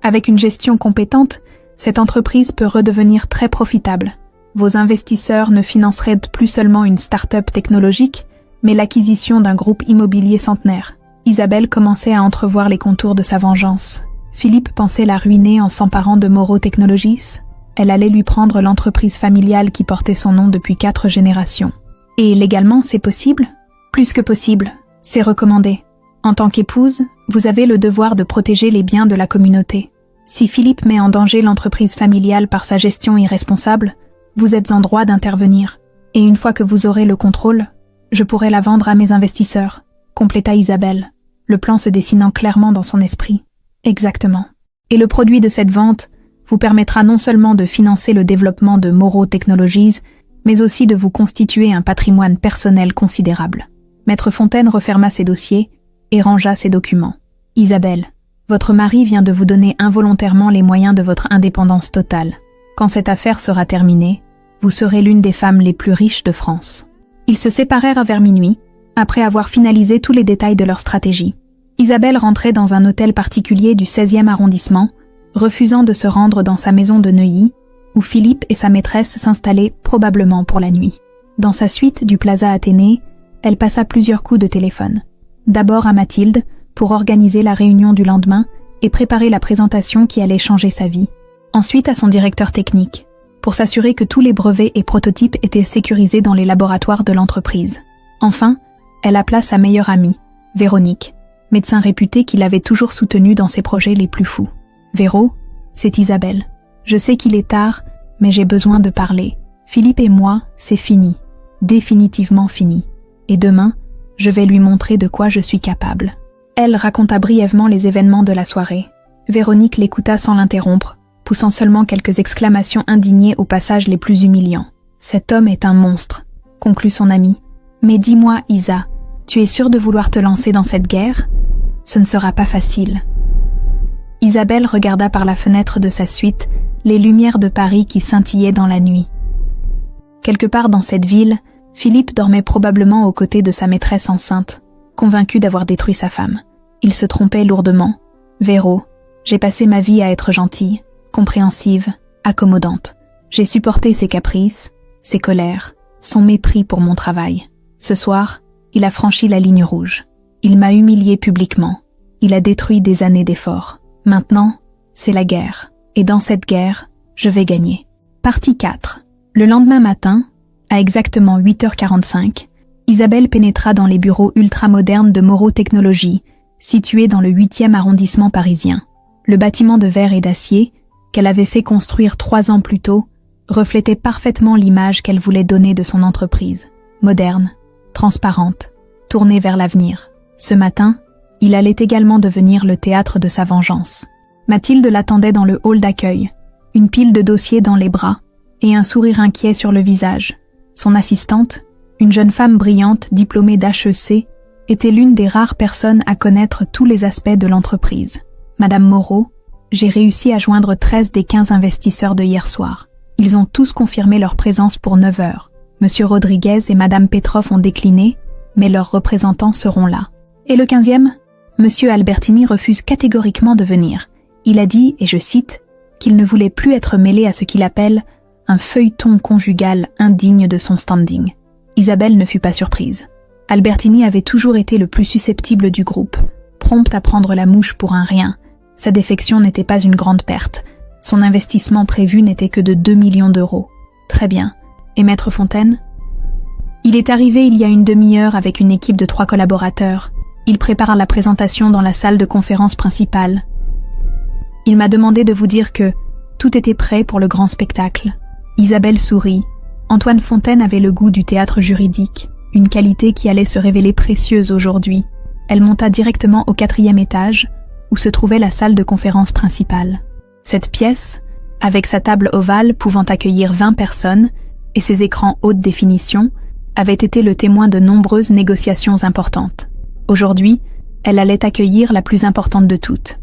Avec une gestion compétente, cette entreprise peut redevenir très profitable. Vos investisseurs ne financeraient plus seulement une start-up technologique, mais l'acquisition d'un groupe immobilier centenaire. Isabelle commençait à entrevoir les contours de sa vengeance. Philippe pensait la ruiner en s'emparant de Moreau Technologies. Elle allait lui prendre l'entreprise familiale qui portait son nom depuis 4 générations. Et légalement, c'est possible? Plus que possible, c'est recommandé. En tant qu'épouse, vous avez le devoir de protéger les biens de la communauté. Si Philippe met en danger l'entreprise familiale par sa gestion irresponsable, vous êtes en droit d'intervenir. Et une fois que vous aurez le contrôle, je pourrai la vendre à mes investisseurs, compléta Isabelle, le plan se dessinant clairement dans son esprit. Exactement. Et le produit de cette vente vous permettra non seulement de financer le développement de Moreau Technologies, mais aussi de vous constituer un patrimoine personnel considérable. Maître Fontaine referma ses dossiers et rangea ses documents. Isabelle, votre mari vient de vous donner involontairement les moyens de votre indépendance totale. Quand cette affaire sera terminée, vous serez l'une des femmes les plus riches de France. Ils se séparèrent vers minuit, après avoir finalisé tous les détails de leur stratégie. Isabelle rentrait dans un hôtel particulier du 16e arrondissement, refusant de se rendre dans sa maison de Neuilly, où Philippe et sa maîtresse s'installaient probablement pour la nuit. Dans sa suite du Plaza Athénée, elle passa plusieurs coups de téléphone. D'abord à Mathilde, pour organiser la réunion du lendemain et préparer la présentation qui allait changer sa vie. Ensuite à son directeur technique, pour s'assurer que tous les brevets et prototypes étaient sécurisés dans les laboratoires de l'entreprise. Enfin, elle appela sa meilleure amie, Véronique, médecin réputé qui l'avait toujours soutenue dans ses projets les plus fous. « Véro, c'est Isabelle. Je sais qu'il est tard, mais j'ai besoin de parler. Philippe et moi, c'est fini. Définitivement fini. Et demain, je vais lui montrer de quoi je suis capable. » Elle raconta brièvement les événements de la soirée. Véronique l'écouta sans l'interrompre, poussant seulement quelques exclamations indignées aux passages les plus humiliants. « Cet homme est un monstre », conclut son amie. « Mais dis-moi, Isa, tu es sûre de vouloir te lancer dans cette guerre? Ce ne sera pas facile. » Isabelle regarda par la fenêtre de sa suite les lumières de Paris qui scintillaient dans la nuit. Quelque part dans cette ville, Philippe dormait probablement aux côtés de sa maîtresse enceinte, convaincu d'avoir détruit sa femme. Il se trompait lourdement. « Véro, j'ai passé ma vie à être gentille, compréhensive, accommodante. J'ai supporté ses caprices, ses colères, son mépris pour mon travail. Ce soir, il a franchi la ligne rouge. Il m'a humilié publiquement. Il a détruit des années d'efforts. Maintenant, c'est la guerre. Et dans cette guerre, je vais gagner. » Partie 4. Le lendemain matin, à exactement 8h45, Isabelle pénétra dans les bureaux ultramodernes de Moreau Technologies, situés dans le 8e arrondissement parisien. Le bâtiment de verre et d'acier, qu'elle avait fait construire 3 ans plus tôt, reflétait parfaitement l'image qu'elle voulait donner de son entreprise. Moderne, transparente, tournée vers l'avenir. Ce matin, il allait également devenir le théâtre de sa vengeance. Mathilde l'attendait dans le hall d'accueil, une pile de dossiers dans les bras et un sourire inquiet sur le visage. Son assistante, une jeune femme brillante diplômée d'HEC, était l'une des rares personnes à connaître tous les aspects de l'entreprise. « Madame Moreau, j'ai réussi à joindre 13 des 15 investisseurs de hier soir. Ils ont tous confirmé leur présence pour 9 heures. Monsieur Rodriguez et Madame Petrov ont décliné, mais leurs représentants seront là. Et le 15e ? Monsieur Albertini refuse catégoriquement de venir. Il a dit, et je cite, qu'il ne voulait plus être mêlé à ce qu'il appelle un feuilleton conjugal indigne de son standing. » Isabelle ne fut pas surprise. Albertini avait toujours été le plus susceptible du groupe, prompt à prendre la mouche pour un rien. Sa défection n'était pas une grande perte. Son investissement prévu n'était que de 2 millions d'euros. Très bien. Et Maître Fontaine ? Il est arrivé il y a une demi-heure avec une équipe de 3 collaborateurs. Il prépare la présentation dans la salle de conférence principale. Il m'a demandé de vous dire que tout était prêt pour le grand spectacle. Isabelle sourit. Antoine Fontaine avait le goût du théâtre juridique, une qualité qui allait se révéler précieuse aujourd'hui. Elle monta directement au 4e étage, où se trouvait la salle de conférence principale. Cette pièce, avec sa table ovale pouvant accueillir 20 personnes et ses écrans haute définition, avait été le témoin de nombreuses négociations importantes. Aujourd'hui, elle allait accueillir la plus importante de toutes.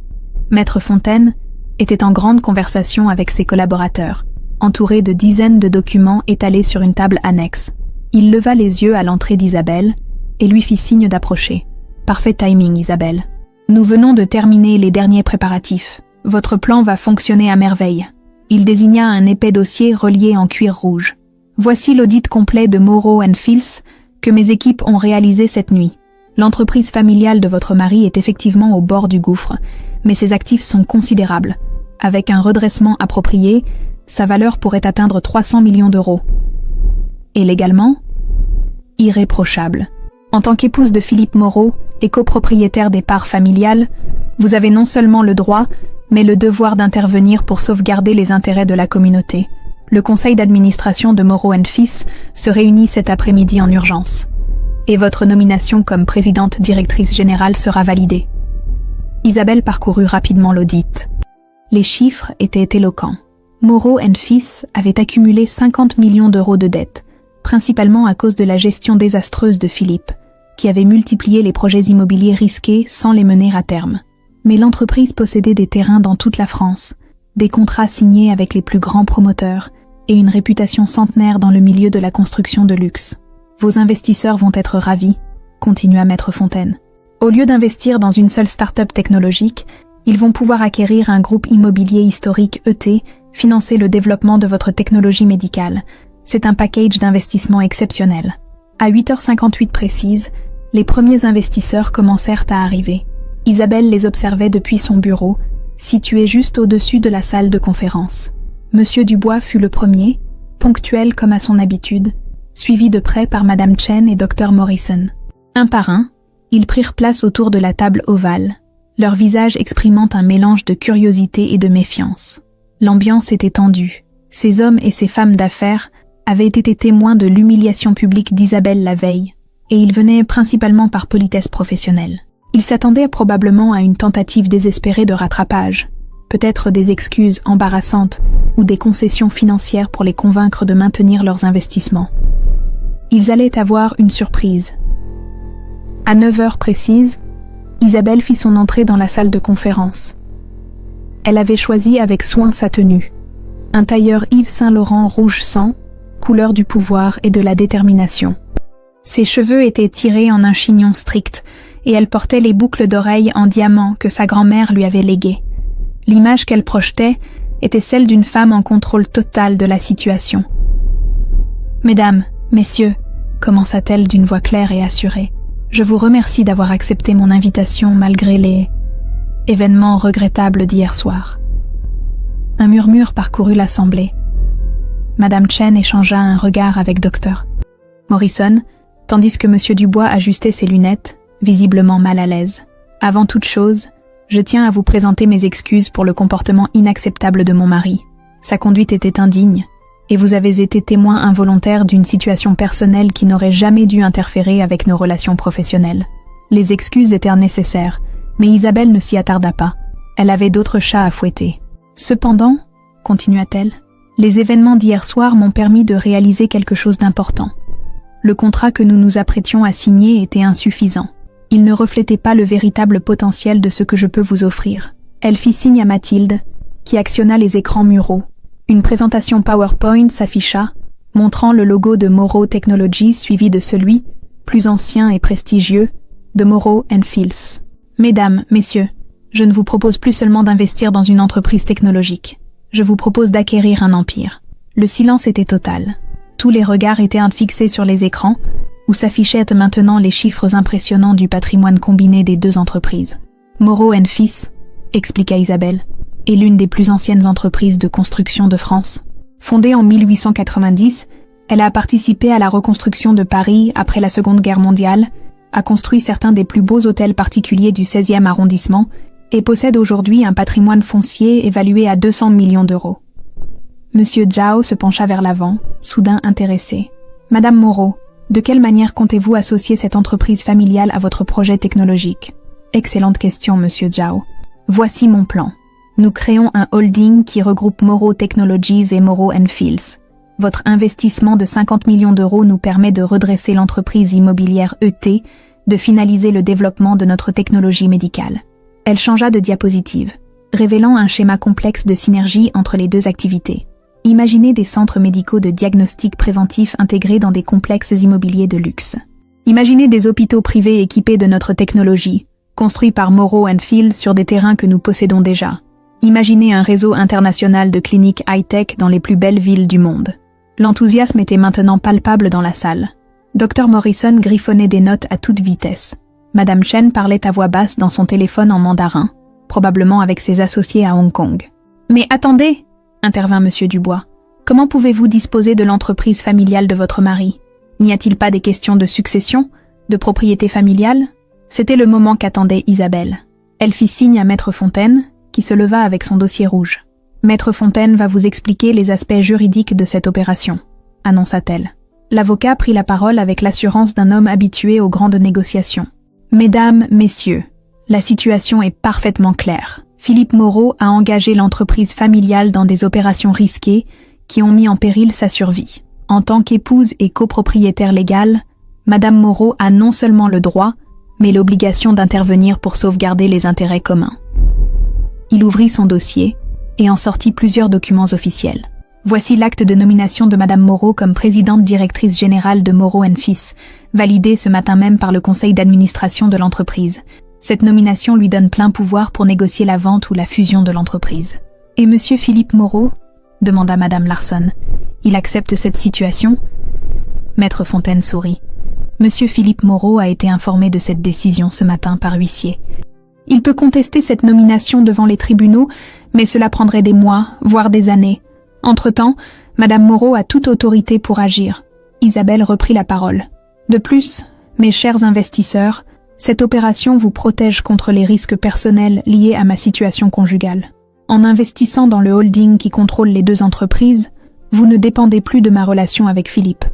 Maître Fontaine était en grande conversation avec ses collaborateurs, entouré de dizaines de documents étalés sur une table annexe. Il leva les yeux à l'entrée d'Isabelle et lui fit signe d'approcher. Parfait timing, Isabelle. Nous venons de terminer les derniers préparatifs. Votre plan va fonctionner à merveille. Il désigna un épais dossier relié en cuir rouge. Voici l'audit complet de Moreau & Fils que mes équipes ont réalisé cette nuit. L'entreprise familiale de votre mari est effectivement au bord du gouffre, mais ses actifs sont considérables. Avec un redressement approprié, sa valeur pourrait atteindre 300 millions d'euros. Et légalement, irréprochable. En tant qu'épouse de Philippe Moreau et copropriétaire des parts familiales, vous avez non seulement le droit, mais le devoir d'intervenir pour sauvegarder les intérêts de la communauté. Le conseil d'administration de Moreau & Fils se réunit cet après-midi en urgence. Et votre nomination comme présidente directrice générale sera validée. Isabelle parcourut rapidement l'audit. Les chiffres étaient éloquents. Moreau & Fils avait accumulé 50 millions d'euros de dettes, principalement à cause de la gestion désastreuse de Philippe, qui avait multiplié les projets immobiliers risqués sans les mener à terme. Mais l'entreprise possédait des terrains dans toute la France, des contrats signés avec les plus grands promoteurs et une réputation centenaire dans le milieu de la construction de luxe. Vos investisseurs vont être ravis, continua Maître Fontaine. Au lieu d'investir dans une seule start-up technologique, ils vont pouvoir acquérir un groupe immobilier historique ET, financer le développement de votre technologie médicale. C'est un package d'investissement exceptionnel. À 8h58 précises, les premiers investisseurs commencèrent à arriver. Isabelle les observait depuis son bureau, situé juste au-dessus de la salle de conférence. Monsieur Dubois fut le premier, ponctuel comme à son habitude, suivi de près par Madame Chen et Dr Morrison. Un par un, ils prirent place autour de la table ovale, leur visage exprimant un mélange de curiosité et de méfiance. L'ambiance était tendue. Ces hommes et ces femmes d'affaires avaient été témoins de l'humiliation publique d'Isabelle la veille, et ils venaient principalement par politesse professionnelle. Ils s'attendaient probablement à une tentative désespérée de rattrapage, peut-être des excuses embarrassantes ou des concessions financières pour les convaincre de maintenir leurs investissements. Ils allaient avoir une surprise. À 9h précises, Isabelle fit son entrée dans la salle de conférence. Elle avait choisi avec soin sa tenue. Un tailleur Yves Saint-Laurent rouge sang, couleur du pouvoir et de la détermination. Ses cheveux étaient tirés en un chignon strict, et elle portait les boucles d'oreilles en diamant que sa grand-mère lui avait léguées. L'image qu'elle projetait était celle d'une femme en contrôle total de la situation. « Mesdames, messieurs, commença-t-elle d'une voix claire et assurée, je vous remercie d'avoir accepté mon invitation malgré les événements regrettables d'hier soir. » Un murmure parcourut l'assemblée. Madame Chen échangea un regard avec Dr Morrison, tandis que Monsieur Dubois ajustait ses lunettes, visiblement mal à l'aise. « Avant toute chose, je tiens à vous présenter mes excuses pour le comportement inacceptable de mon mari. Sa conduite était indigne, et vous avez été témoin involontaire d'une situation personnelle qui n'aurait jamais dû interférer avec nos relations professionnelles. Les excuses étaient nécessaires, mais Isabelle ne s'y attarda pas. Elle avait d'autres chats à fouetter. Cependant, continua-t-elle, les événements d'hier soir m'ont permis de réaliser quelque chose d'important. Le contrat que nous nous apprêtions à signer était insuffisant. Il ne reflétait pas le véritable potentiel de ce que je peux vous offrir. Elle fit signe à Mathilde, qui actionna les écrans muraux. Une présentation PowerPoint s'afficha, montrant le logo de Moreau Technologies suivi de celui, plus ancien et prestigieux, de Moreau & Fils. Mesdames, messieurs, je ne vous propose plus seulement d'investir dans une entreprise technologique. Je vous propose d'acquérir un empire. Le silence était total. Tous les regards étaient fixés sur les écrans, où s'affichaient maintenant les chiffres impressionnants du patrimoine combiné des deux entreprises. Moreau & Fils, expliqua Isabelle, est l'une des plus anciennes entreprises de construction de France. Fondée en 1890, elle a participé à la reconstruction de Paris après la Seconde Guerre mondiale, a construit certains des plus beaux hôtels particuliers du 16e arrondissement et possède aujourd'hui un patrimoine foncier évalué à 200 millions d'euros. Monsieur Zhao se pencha vers l'avant, soudain intéressé. Madame Moreau, de quelle manière comptez-vous associer cette entreprise familiale à votre projet technologique? Excellente question, Monsieur Zhao. Voici mon plan. Nous créons un holding qui regroupe Moreau Technologies et Moreau & Fields. Votre investissement de 50 millions d'euros nous permet de redresser l'entreprise immobilière ET, de finaliser le développement de notre technologie médicale. Elle changea de diapositive, révélant un schéma complexe de synergie entre les deux activités. Imaginez des centres médicaux de diagnostic préventif intégrés dans des complexes immobiliers de luxe. Imaginez des hôpitaux privés équipés de notre technologie, construits par Moreau & Fields sur des terrains que nous possédons déjà. Imaginez un réseau international de cliniques high-tech dans les plus belles villes du monde. L'enthousiasme était maintenant palpable dans la salle. Dr Morrison griffonnait des notes à toute vitesse. Madame Chen parlait à voix basse dans son téléphone en mandarin, probablement avec ses associés à Hong Kong. « Mais attendez !» intervint Monsieur Dubois. « Comment pouvez-vous disposer de l'entreprise familiale de votre mari? N'y a-t-il pas des questions de succession, de propriété familiale ?» C'était le moment qu'attendait Isabelle. Elle fit signe à Maître Fontaine, qui se leva avec son dossier rouge. « Maître Fontaine va vous expliquer les aspects juridiques de cette opération », annonça-t-elle. L'avocat prit la parole avec l'assurance d'un homme habitué aux grandes négociations. « Mesdames, messieurs, la situation est parfaitement claire. Philippe Moreau a engagé l'entreprise familiale dans des opérations risquées qui ont mis en péril sa survie. En tant qu'épouse et copropriétaire légale, Madame Moreau a non seulement le droit, mais l'obligation d'intervenir pour sauvegarder les intérêts communs. » Il ouvrit son dossier et en sortit plusieurs documents officiels. Voici l'acte de nomination de Madame Moreau comme présidente directrice générale de Moreau & Fils, validé ce matin même par le conseil d'administration de l'entreprise. Cette nomination lui donne plein pouvoir pour négocier la vente ou la fusion de l'entreprise. « Et Monsieur Philippe Moreau ?» demanda Madame Larson. « Il accepte cette situation ?» Maître Fontaine sourit. « Monsieur Philippe Moreau a été informé de cette décision ce matin par huissier. Il peut contester cette nomination devant les tribunaux, mais cela prendrait des mois, voire des années. Entre-temps, Madame Moreau a toute autorité pour agir. » Isabelle reprit la parole. « De plus, mes chers investisseurs, cette opération vous protège contre les risques personnels liés à ma situation conjugale. En investissant dans le holding qui contrôle les deux entreprises, vous ne dépendez plus de ma relation avec Philippe.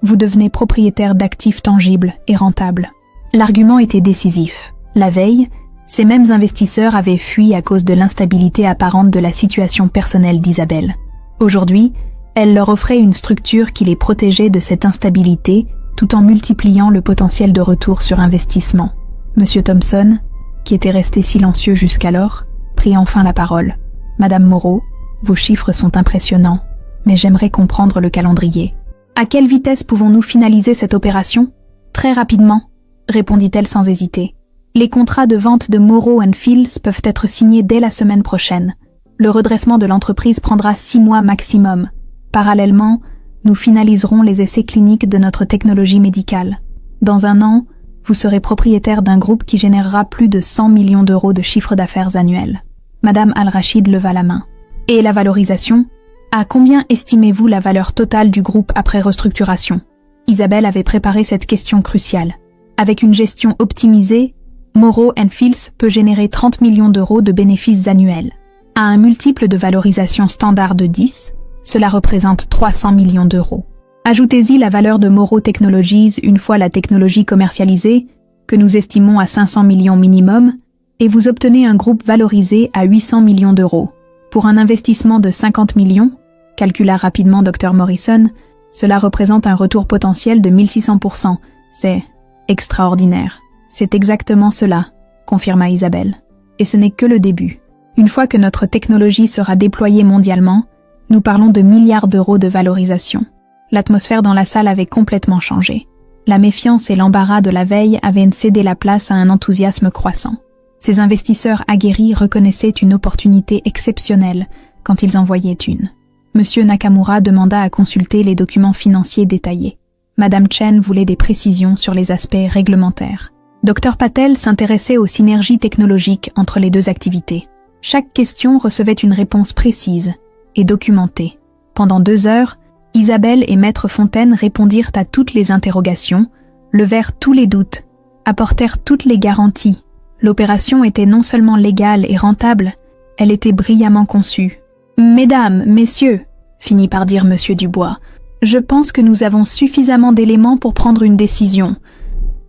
Vous devenez propriétaire d'actifs tangibles et rentables. » L'argument était décisif. La veille, ces mêmes investisseurs avaient fui à cause de l'instabilité apparente de la situation personnelle d'Isabelle. Aujourd'hui, elle leur offrait une structure qui les protégeait de cette instabilité tout en multipliant le potentiel de retour sur investissement. Monsieur Thompson, qui était resté silencieux jusqu'alors, prit enfin la parole. « Madame Moreau, vos chiffres sont impressionnants, mais j'aimerais comprendre le calendrier. À quelle vitesse pouvons-nous finaliser cette opération ? » « Très rapidement, » répondit-elle sans hésiter. « Les contrats de vente de Moreau & Fields peuvent être signés dès la semaine prochaine. Le redressement de l'entreprise prendra 6 mois maximum. Parallèlement, nous finaliserons les essais cliniques de notre technologie médicale. Dans 1 an, vous serez propriétaire d'un groupe qui générera plus de 100 millions d'euros de chiffre d'affaires annuel. » Madame Al-Rachid leva la main. « Et la valorisation ? À combien estimez-vous la valeur totale du groupe après restructuration ?» Isabelle avait préparé cette question cruciale. Avec une gestion optimisée, Moreau & Fields peut générer 30 millions d'euros de bénéfices annuels. À un multiple de valorisation standard de 10, cela représente 300 millions d'euros. Ajoutez-y la valeur de Moreau Technologies une fois la technologie commercialisée, que nous estimons à 500 millions minimum, et vous obtenez un groupe valorisé à 800 millions d'euros. Pour un investissement de 50 millions, calcula rapidement Dr Morrison, cela représente un retour potentiel de 1600%. C'est extraordinaire. C'est exactement cela, confirma Isabelle. Et ce n'est que le début. Une fois que notre technologie sera déployée mondialement, nous parlons de milliards d'euros de valorisation. L'atmosphère dans la salle avait complètement changé. La méfiance et l'embarras de la veille avaient cédé la place à un enthousiasme croissant. Ces investisseurs aguerris reconnaissaient une opportunité exceptionnelle quand ils en voyaient une. Monsieur Nakamura demanda à consulter les documents financiers détaillés. Madame Chen voulait des précisions sur les aspects réglementaires. Dr Patel s'intéressait aux synergies technologiques entre les deux activités. Chaque question recevait une réponse précise et documentée. Pendant 2 heures, Isabelle et Maître Fontaine répondirent à toutes les interrogations, levèrent tous les doutes, apportèrent toutes les garanties. L'opération était non seulement légale et rentable, elle était brillamment conçue. « Mesdames, messieurs, finit par dire Monsieur Dubois. Je pense que nous avons suffisamment d'éléments pour prendre une décision.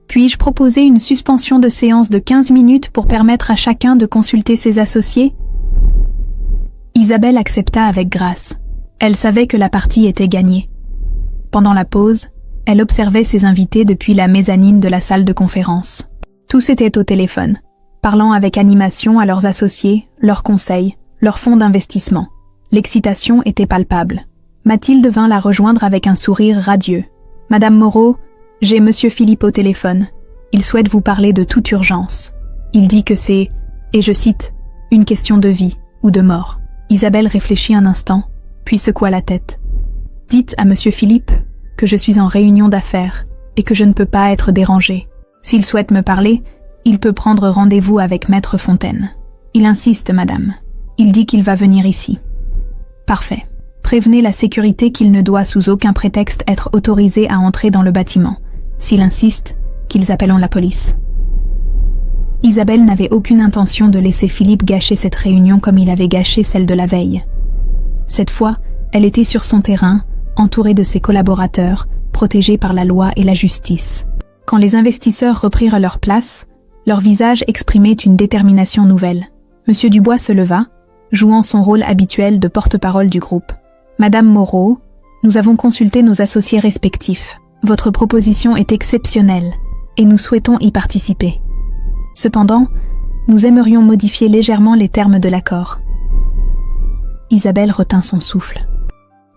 Puis-je proposer une suspension de séance de 15 minutes pour permettre à chacun de consulter ses associés? Isabelle accepta avec grâce. Elle savait que la partie était gagnée. Pendant la pause, elle observait ses invités depuis la mezzanine de la salle de conférence. Tous étaient au téléphone, parlant avec animation à leurs associés, leurs conseils, leurs fonds d'investissement. L'excitation était palpable. Mathilde vint la rejoindre avec un sourire radieux. « Madame Moreau, j'ai Monsieur Philippe au téléphone. Il souhaite vous parler de toute urgence. Il dit que c'est, et je cite, une question de vie ou de mort. » Isabelle réfléchit un instant, puis secoua la tête. « Dites à Monsieur Philippe que je suis en réunion d'affaires et que je ne peux pas être dérangée. S'il souhaite me parler, il peut prendre rendez-vous avec Maître Fontaine. Il insiste, madame. Il dit qu'il va venir ici. » Parfait. Prévenez la sécurité qu'il ne doit sous aucun prétexte être autorisé à entrer dans le bâtiment. S'il insiste, qu'ils appelleront la police. Isabelle n'avait aucune intention de laisser Philippe gâcher cette réunion comme il avait gâché celle de la veille. Cette fois, elle était sur son terrain, entourée de ses collaborateurs, protégée par la loi et la justice. Quand les investisseurs reprirent leur place, leur visage exprimait une détermination nouvelle. Monsieur Dubois se leva, jouant son rôle habituel de porte-parole du groupe. « Madame Moreau, nous avons consulté nos associés respectifs. Votre proposition est exceptionnelle et nous souhaitons y participer. Cependant, nous aimerions modifier légèrement les termes de l'accord. » Isabelle retint son souffle.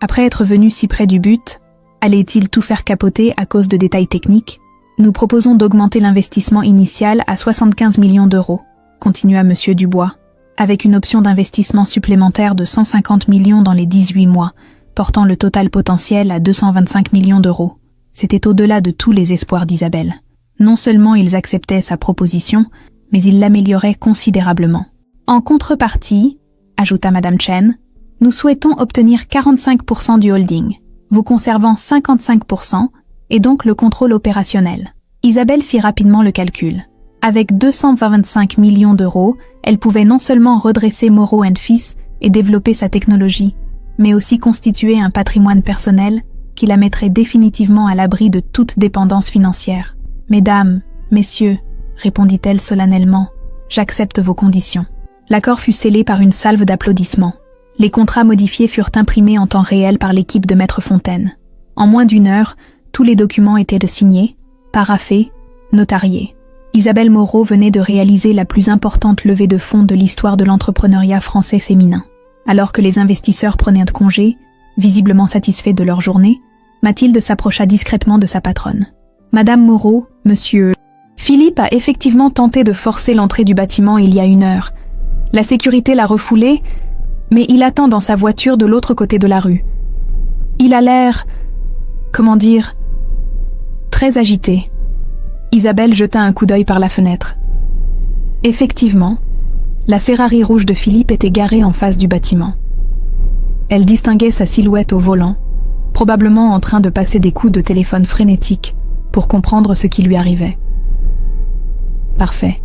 Après être venue si près du but, allait-il tout faire capoter à cause de détails techniques? Nous proposons d'augmenter l'investissement initial à 75 millions d'euros, continua Monsieur Dubois, avec une option d'investissement supplémentaire de 150 millions dans les 18 mois, portant le total potentiel à 225 millions d'euros. C'était au-delà de tous les espoirs d'Isabelle. Non seulement ils acceptaient sa proposition, mais ils l'amélioraient considérablement. En contrepartie, ajouta Madame Chen, nous souhaitons obtenir 45% du holding, vous conservant 55% et donc le contrôle opérationnel. Isabelle fit rapidement le calcul. Avec 225 millions d'euros, elle pouvait non seulement redresser Moreau & Fils et développer sa technologie, mais aussi constituer un patrimoine personnel qui la mettrait définitivement à l'abri de toute dépendance financière. « Mesdames, messieurs, répondit-elle solennellement, j'accepte vos conditions. » L'accord fut scellé par une salve d'applaudissements. Les contrats modifiés furent imprimés en temps réel par l'équipe de Maître Fontaine. En moins d'une heure, tous les documents étaient signés, paraphés, notariés. Isabelle Moreau venait de réaliser la plus importante levée de fonds de l'histoire de l'entrepreneuriat français féminin. Alors que les investisseurs prenaient de congé, visiblement satisfaits de leur journée, Mathilde s'approcha discrètement de sa patronne. « Madame Moreau, monsieur... Philippe a effectivement tenté de forcer l'entrée du bâtiment il y a 1 heure. La sécurité l'a refoulé, mais il attend dans sa voiture de l'autre côté de la rue. Il a l'air... comment dire... très agité. » Isabelle jeta un coup d'œil par la fenêtre. Effectivement, la Ferrari rouge de Philippe était garée en face du bâtiment. Elle distinguait sa silhouette au volant, probablement en train de passer des coups de téléphone frénétiques pour comprendre ce qui lui arrivait. « Parfait, »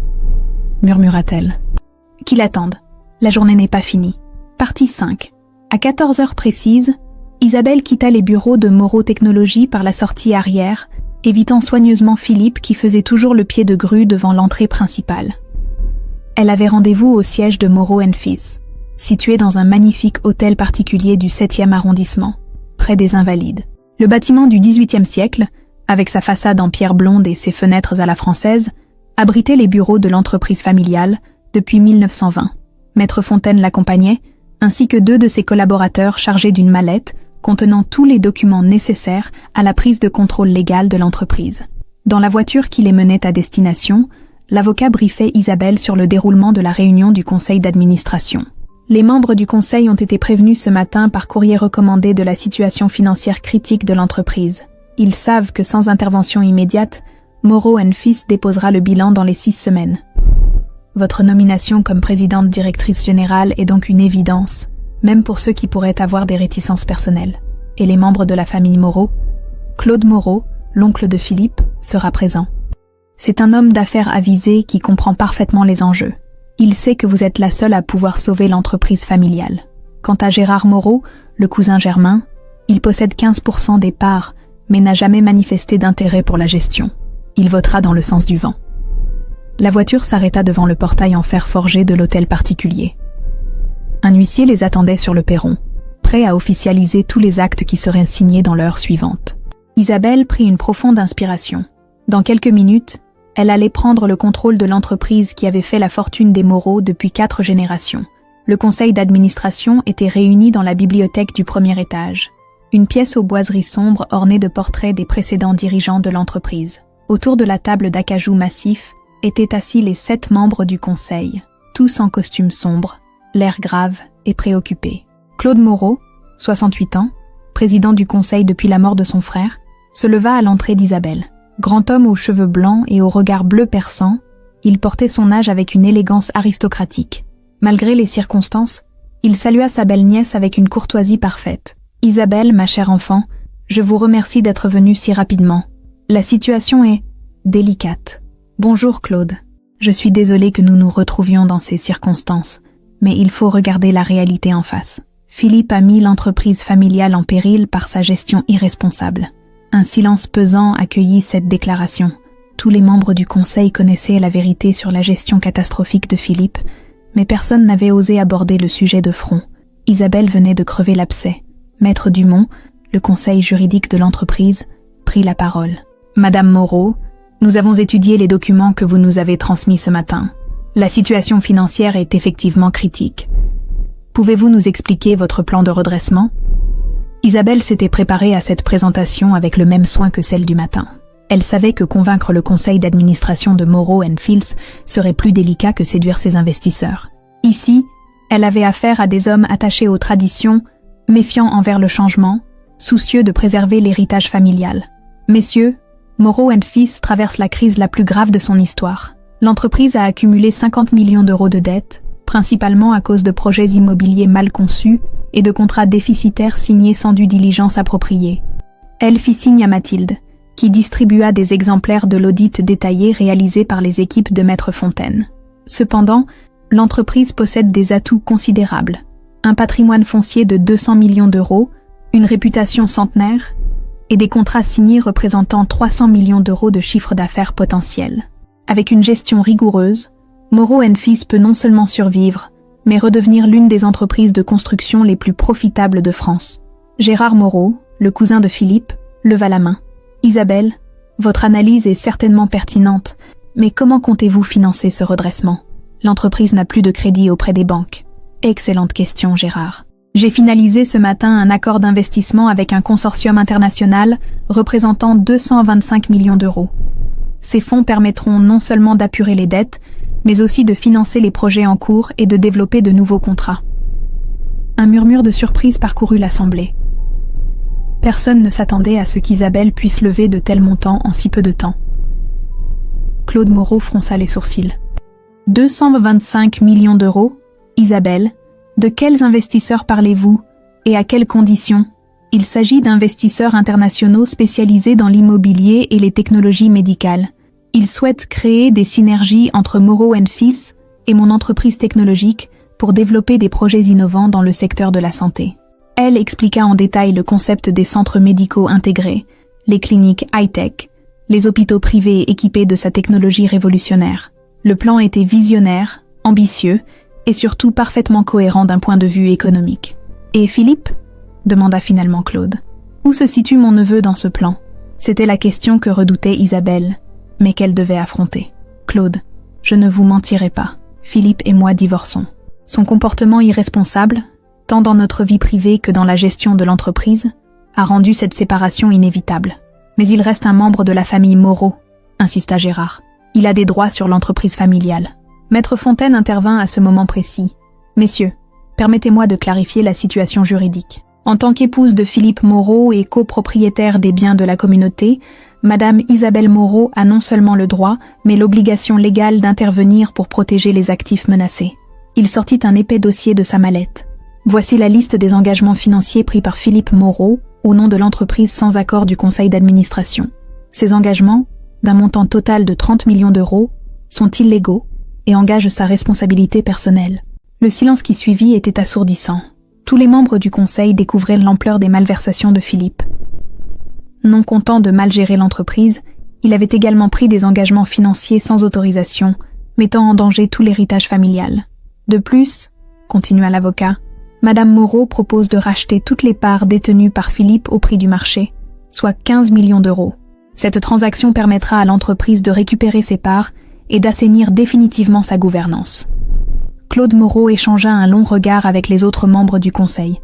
murmura-t-elle. « Qu'il attende, la journée n'est pas finie. » Partie 5. À 14 heures précises, Isabelle quitta les bureaux de Moreau Technologies par la sortie arrière, évitant soigneusement Philippe qui faisait toujours le pied de grue devant l'entrée principale. Elle avait rendez-vous au siège de Moreau & Fils, situé dans un magnifique hôtel particulier du 7e arrondissement, près des Invalides. Le bâtiment du XVIIIe siècle, avec sa façade en pierre blonde et ses fenêtres à la française, abritait les bureaux de l'entreprise familiale depuis 1920. Maître Fontaine l'accompagnait, ainsi que 2 de ses collaborateurs chargés d'une mallette contenant tous les documents nécessaires à la prise de contrôle légal de l'entreprise. Dans la voiture qui les menait à destination, l'avocat briefait Isabelle sur le déroulement de la réunion du conseil d'administration. Les membres du conseil ont été prévenus ce matin par courrier recommandé de la situation financière critique de l'entreprise. Ils savent que sans intervention immédiate, Moreau & Fils déposera le bilan dans les 6 semaines. Votre nomination comme présidente directrice générale est donc une évidence, même pour ceux qui pourraient avoir des réticences personnelles. Et les membres de la famille Moreau, Claude Moreau, l'oncle de Philippe, sera présent. C'est un homme d'affaires avisé qui comprend parfaitement les enjeux. Il sait que vous êtes la seule à pouvoir sauver l'entreprise familiale. Quant à Gérard Moreau, le cousin germain, il possède 15% des parts, mais n'a jamais manifesté d'intérêt pour la gestion. Il votera dans le sens du vent. La voiture s'arrêta devant le portail en fer forgé de l'hôtel particulier. Un huissier les attendait sur le perron, prêt à officialiser tous les actes qui seraient signés dans l'heure suivante. Isabelle prit une profonde inspiration. Dans quelques minutes, elle allait prendre le contrôle de l'entreprise qui avait fait la fortune des Moreau depuis 4 générations. Le conseil d'administration était réuni dans la bibliothèque du premier étage. Une pièce aux boiseries sombres ornée de portraits des précédents dirigeants de l'entreprise. Autour de la table d'acajou massif étaient assis les 7 membres du conseil, tous en costume sombre, l'air grave et préoccupé. Claude Moreau, 68 ans, président du conseil depuis la mort de son frère, se leva à l'entrée d'Isabelle. Grand homme aux cheveux blancs et au regard bleu perçant, il portait son âge avec une élégance aristocratique. Malgré les circonstances, il salua sa belle-nièce avec une courtoisie parfaite. « Isabelle, ma chère enfant, je vous remercie d'être venue si rapidement. La situation est délicate. Bonjour Claude. Je suis désolée que nous nous retrouvions dans ces circonstances, mais il faut regarder la réalité en face. Philippe a mis l'entreprise familiale en péril par sa gestion irresponsable. » Un silence pesant accueillit cette déclaration. Tous les membres du conseil connaissaient la vérité sur la gestion catastrophique de Philippe, mais personne n'avait osé aborder le sujet de front. Isabelle venait de crever l'abcès. Maître Dumont, le conseil juridique de l'entreprise, prit la parole. « Madame Moreau, nous avons étudié les documents que vous nous avez transmis ce matin. La situation financière est effectivement critique. Pouvez-vous nous expliquer votre plan de redressement ?» Isabelle s'était préparée à cette présentation avec le même soin que celle du matin. Elle savait que convaincre le conseil d'administration de Moreau & Fields serait plus délicat que séduire ses investisseurs. Ici, elle avait affaire à des hommes attachés aux traditions, méfiants envers le changement, soucieux de préserver l'héritage familial. Messieurs, Moreau & Fils traverse la crise la plus grave de son histoire. L'entreprise a accumulé 50 millions d'euros de dettes, principalement à cause de projets immobiliers mal conçus et de contrats déficitaires signés sans due diligence appropriée. Elle fit signe à Mathilde, qui distribua des exemplaires de l'audit détaillé réalisé par les équipes de Maître Fontaine. Cependant, l'entreprise possède des atouts considérables. Un patrimoine foncier de 200 millions d'euros, une réputation centenaire et des contrats signés représentant 300 millions d'euros de chiffre d'affaires potentiel. Avec une gestion rigoureuse, Moreau & Fils peut non seulement survivre, mais redevenir l'une des entreprises de construction les plus profitables de France. Gérard Moreau, le cousin de Philippe, leva la main. « Isabelle, votre analyse est certainement pertinente, mais comment comptez-vous financer ce redressement ? L'entreprise n'a plus de crédit auprès des banques. » Excellente question, Gérard. J'ai finalisé ce matin un accord d'investissement avec un consortium international représentant 225 millions d'euros. Ces fonds permettront non seulement d'apurer les dettes, mais aussi de financer les projets en cours et de développer de nouveaux contrats. Un murmure de surprise parcourut l'assemblée. Personne ne s'attendait à ce qu'Isabelle puisse lever de tels montants en si peu de temps. Claude Moreau fronça les sourcils. 225 millions d'euros, Isabelle, de quels investisseurs parlez-vous et à quelles conditions ? Il s'agit d'investisseurs internationaux spécialisés dans l'immobilier et les technologies médicales. Ils souhaitent créer des synergies entre Moreau & Fils et mon entreprise technologique pour développer des projets innovants dans le secteur de la santé. Elle expliqua en détail le concept des centres médicaux intégrés, les cliniques high-tech, les hôpitaux privés équipés de sa technologie révolutionnaire. Le plan était visionnaire, ambitieux et surtout parfaitement cohérent d'un point de vue économique. « Et Philippe ?» demanda finalement Claude. « Où se situe mon neveu dans ce plan ?» C'était la question que redoutait Isabelle, mais qu'elle devait affronter. « Claude, je ne vous mentirai pas. Philippe et moi divorçons. Son comportement irresponsable, tant dans notre vie privée que dans la gestion de l'entreprise, a rendu cette séparation inévitable. Mais il reste un membre de la famille Moreau, insista Gérard. Il a des droits sur l'entreprise familiale. Maître Fontaine intervint à ce moment précis. « Messieurs, permettez-moi de clarifier la situation juridique. En tant qu'épouse de Philippe Moreau et copropriétaire des biens de la communauté, Madame Isabelle Moreau a non seulement le droit, mais l'obligation légale d'intervenir pour protéger les actifs menacés. » Il sortit un épais dossier de sa mallette. Voici la liste des engagements financiers pris par Philippe Moreau au nom de l'entreprise sans accord du conseil d'administration. Ces engagements, d'un montant total de 30 millions d'euros, sont illégaux et engagent sa responsabilité personnelle. Le silence qui suivit était assourdissant. Tous les membres du conseil découvraient l'ampleur des malversations de Philippe. Non content de mal gérer l'entreprise, il avait également pris des engagements financiers sans autorisation, mettant en danger tout l'héritage familial. De plus, continua l'avocat, Madame Moreau propose de racheter toutes les parts détenues par Philippe au prix du marché, soit 15 millions d'euros. Cette transaction permettra à l'entreprise de récupérer ses parts et d'assainir définitivement sa gouvernance. Claude Moreau échangea un long regard avec les autres membres du conseil.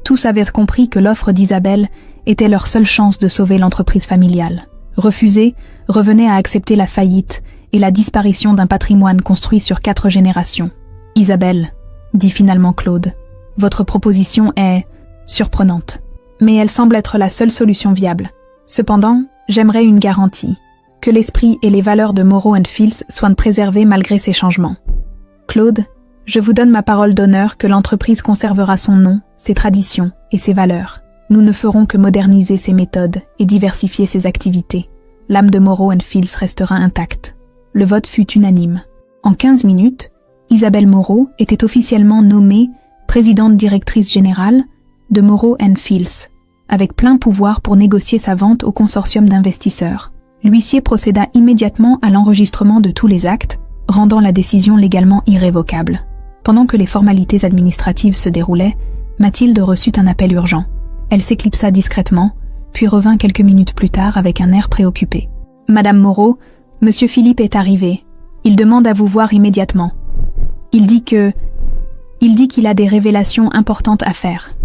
Tous avaient compris que l'offre d'Isabelle était leur seule chance de sauver l'entreprise familiale. Refuser revenait à accepter la faillite et la disparition d'un patrimoine construit sur 4 générations. « Isabelle, dit finalement Claude, votre proposition est surprenante, mais elle semble être la seule solution viable. Cependant, j'aimerais une garantie, que l'esprit et les valeurs de Moreau & Fils soient préservés malgré ces changements. Claude, je vous donne ma parole d'honneur que l'entreprise conservera son nom, ses traditions et ses valeurs. Nous ne ferons que moderniser ses méthodes et diversifier ses activités. L'âme de Moreau & Fils restera intacte. » Le vote fut unanime. En 15 minutes, Isabelle Moreau était officiellement nommée présidente directrice générale de Moreau & Fils, avec plein pouvoir pour négocier sa vente au consortium d'investisseurs. L'huissier procéda immédiatement à l'enregistrement de tous les actes, rendant la décision légalement irrévocable. Pendant que les formalités administratives se déroulaient, Mathilde reçut un appel urgent. Elle s'éclipsa discrètement, puis revint quelques minutes plus tard avec un air préoccupé. « Madame Moreau, Monsieur Philippe est arrivé. Il demande à vous voir immédiatement. Il dit qu'il a des révélations importantes à faire. »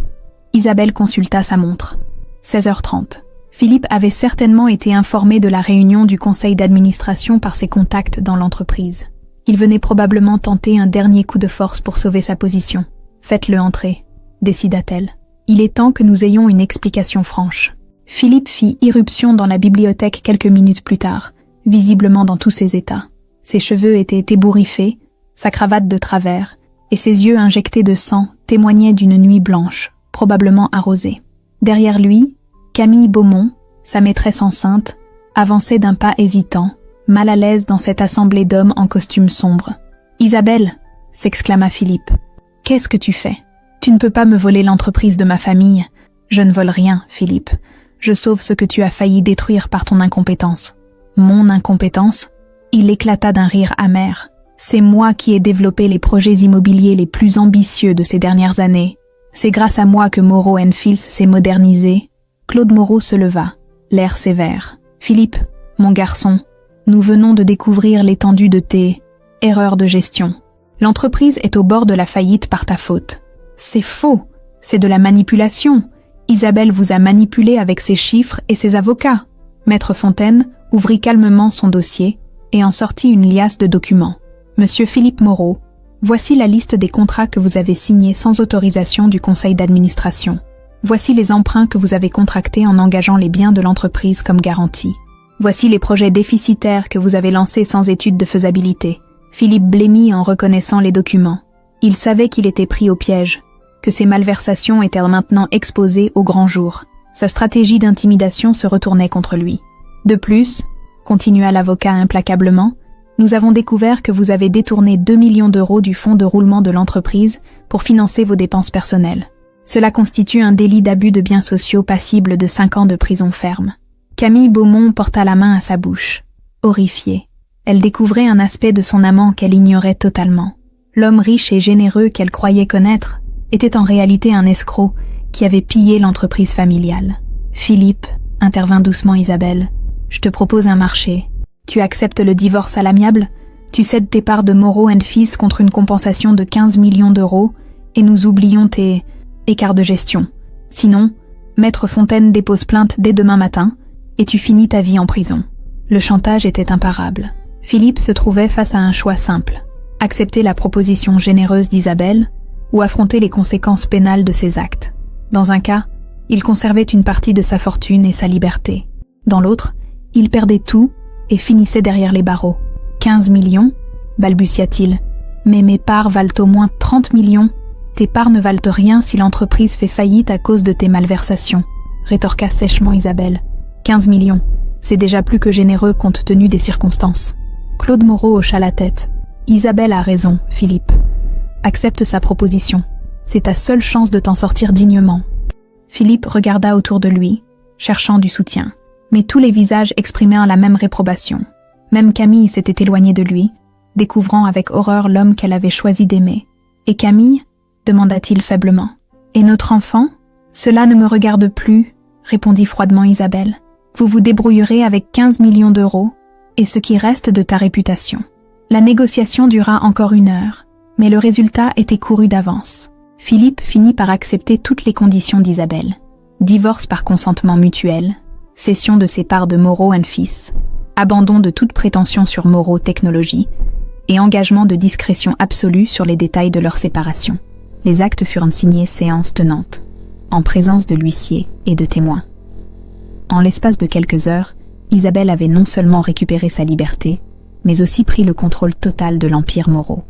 Isabelle consulta sa montre. 16h30. Philippe avait certainement été informé de la réunion du conseil d'administration par ses contacts dans l'entreprise. Il venait probablement tenter un dernier coup de force pour sauver sa position. « Faites-le entrer, » décida-t-elle. « Il est temps que nous ayons une explication franche. » Philippe fit irruption dans la bibliothèque quelques minutes plus tard, visiblement dans tous ses états. Ses cheveux étaient ébouriffés, sa cravate de travers, et ses yeux injectés de sang témoignaient d'une nuit blanche, probablement arrosée. Derrière lui, Camille Beaumont, sa maîtresse enceinte, avançait d'un pas hésitant, mal à l'aise dans cette assemblée d'hommes en costume sombre. « Isabelle !» s'exclama Philippe. « Qu'est-ce que tu fais ? Tu ne peux pas me voler l'entreprise de ma famille. » « Je ne vole rien, Philippe. Je sauve ce que tu as failli détruire par ton incompétence. » « Mon incompétence ?» Il éclata d'un rire amer. « C'est moi qui ai développé les projets immobiliers les plus ambitieux de ces dernières années. C'est grâce à moi que Moreau & Fils s'est modernisé. » Claude Moreau se leva, l'air sévère. « Philippe, mon garçon, nous venons de découvrir l'étendue de tes erreurs de gestion. L'entreprise est au bord de la faillite par ta faute. » « C'est faux, c'est de la manipulation. Isabelle vous a manipulé avec ses chiffres et ses avocats. » Maître Fontaine ouvrit calmement son dossier et en sortit une liasse de documents. « Monsieur Philippe Moreau, voici la liste des contrats que vous avez signés sans autorisation du conseil d'administration. Voici les emprunts que vous avez contractés en engageant les biens de l'entreprise comme garantie. Voici les projets déficitaires que vous avez lancés sans étude de faisabilité. » Philippe blêmit en reconnaissant les documents. Il savait qu'il était pris au piège, que ses malversations étaient maintenant exposées au grand jour. Sa stratégie d'intimidation se retournait contre lui. « De plus, » continua l'avocat implacablement, « nous avons découvert que vous avez détourné 2 millions d'euros du fonds de roulement de l'entreprise pour financer vos dépenses personnelles. Cela constitue un délit d'abus de biens sociaux passible de 5 ans de prison ferme. » Camille Beaumont porta la main à sa bouche. Horrifiée, elle découvrait un aspect de son amant qu'elle ignorait totalement. L'homme riche et généreux qu'elle croyait connaître était en réalité un escroc qui avait pillé l'entreprise familiale. « Philippe, » intervint doucement Isabelle, « je te propose un marché. Tu acceptes le divorce à l'amiable, tu cèdes tes parts de Moreau & Fils contre une compensation de 15 millions d'euros et nous oublions tes écarts de gestion. Sinon, Maître Fontaine dépose plainte dès demain matin et tu finis ta vie en prison. » Le chantage était imparable. Philippe se trouvait face à un choix simple. Accepter la proposition généreuse d'Isabelle ou affronter les conséquences pénales de ses actes. Dans un cas, il conservait une partie de sa fortune et sa liberté. Dans l'autre, il perdait tout et finissait derrière les barreaux. « 15 millions » balbutia-t-il. « Mais mes parts valent au moins 30 millions. Tes parts ne valent rien si l'entreprise fait faillite à cause de tes malversations, » rétorqua sèchement Isabelle. « 15 millions, c'est déjà plus que généreux compte tenu des circonstances. » Claude Moreau hocha la tête. « Isabelle a raison, Philippe. Accepte sa proposition. C'est ta seule chance de t'en sortir dignement. Philippe regarda autour de lui, cherchant du soutien. Mais tous les visages exprimaient la même réprobation. Même Camille s'était éloignée de lui, découvrant avec horreur l'homme qu'elle avait choisi d'aimer. « Et Camille ?» demanda-t-il faiblement. « Et notre enfant ?»« Cela ne me regarde plus, » répondit froidement Isabelle. « Vous vous débrouillerez avec 15 millions d'euros et ce qui reste de ta réputation. » La négociation dura encore 1 heure, mais le résultat était couru d'avance. Philippe finit par accepter toutes les conditions d'Isabelle. Divorce par consentement mutuel, cession de ses parts de Moreau & Fils, abandon de toute prétention sur Moreau Technologies et engagement de discrétion absolue sur les détails de leur séparation. Les actes furent signés séance tenante, en présence de l'huissier et de témoins. En l'espace de quelques heures, Isabelle avait non seulement récupéré sa liberté, mais aussi pris le contrôle total de l'Empire Moreau.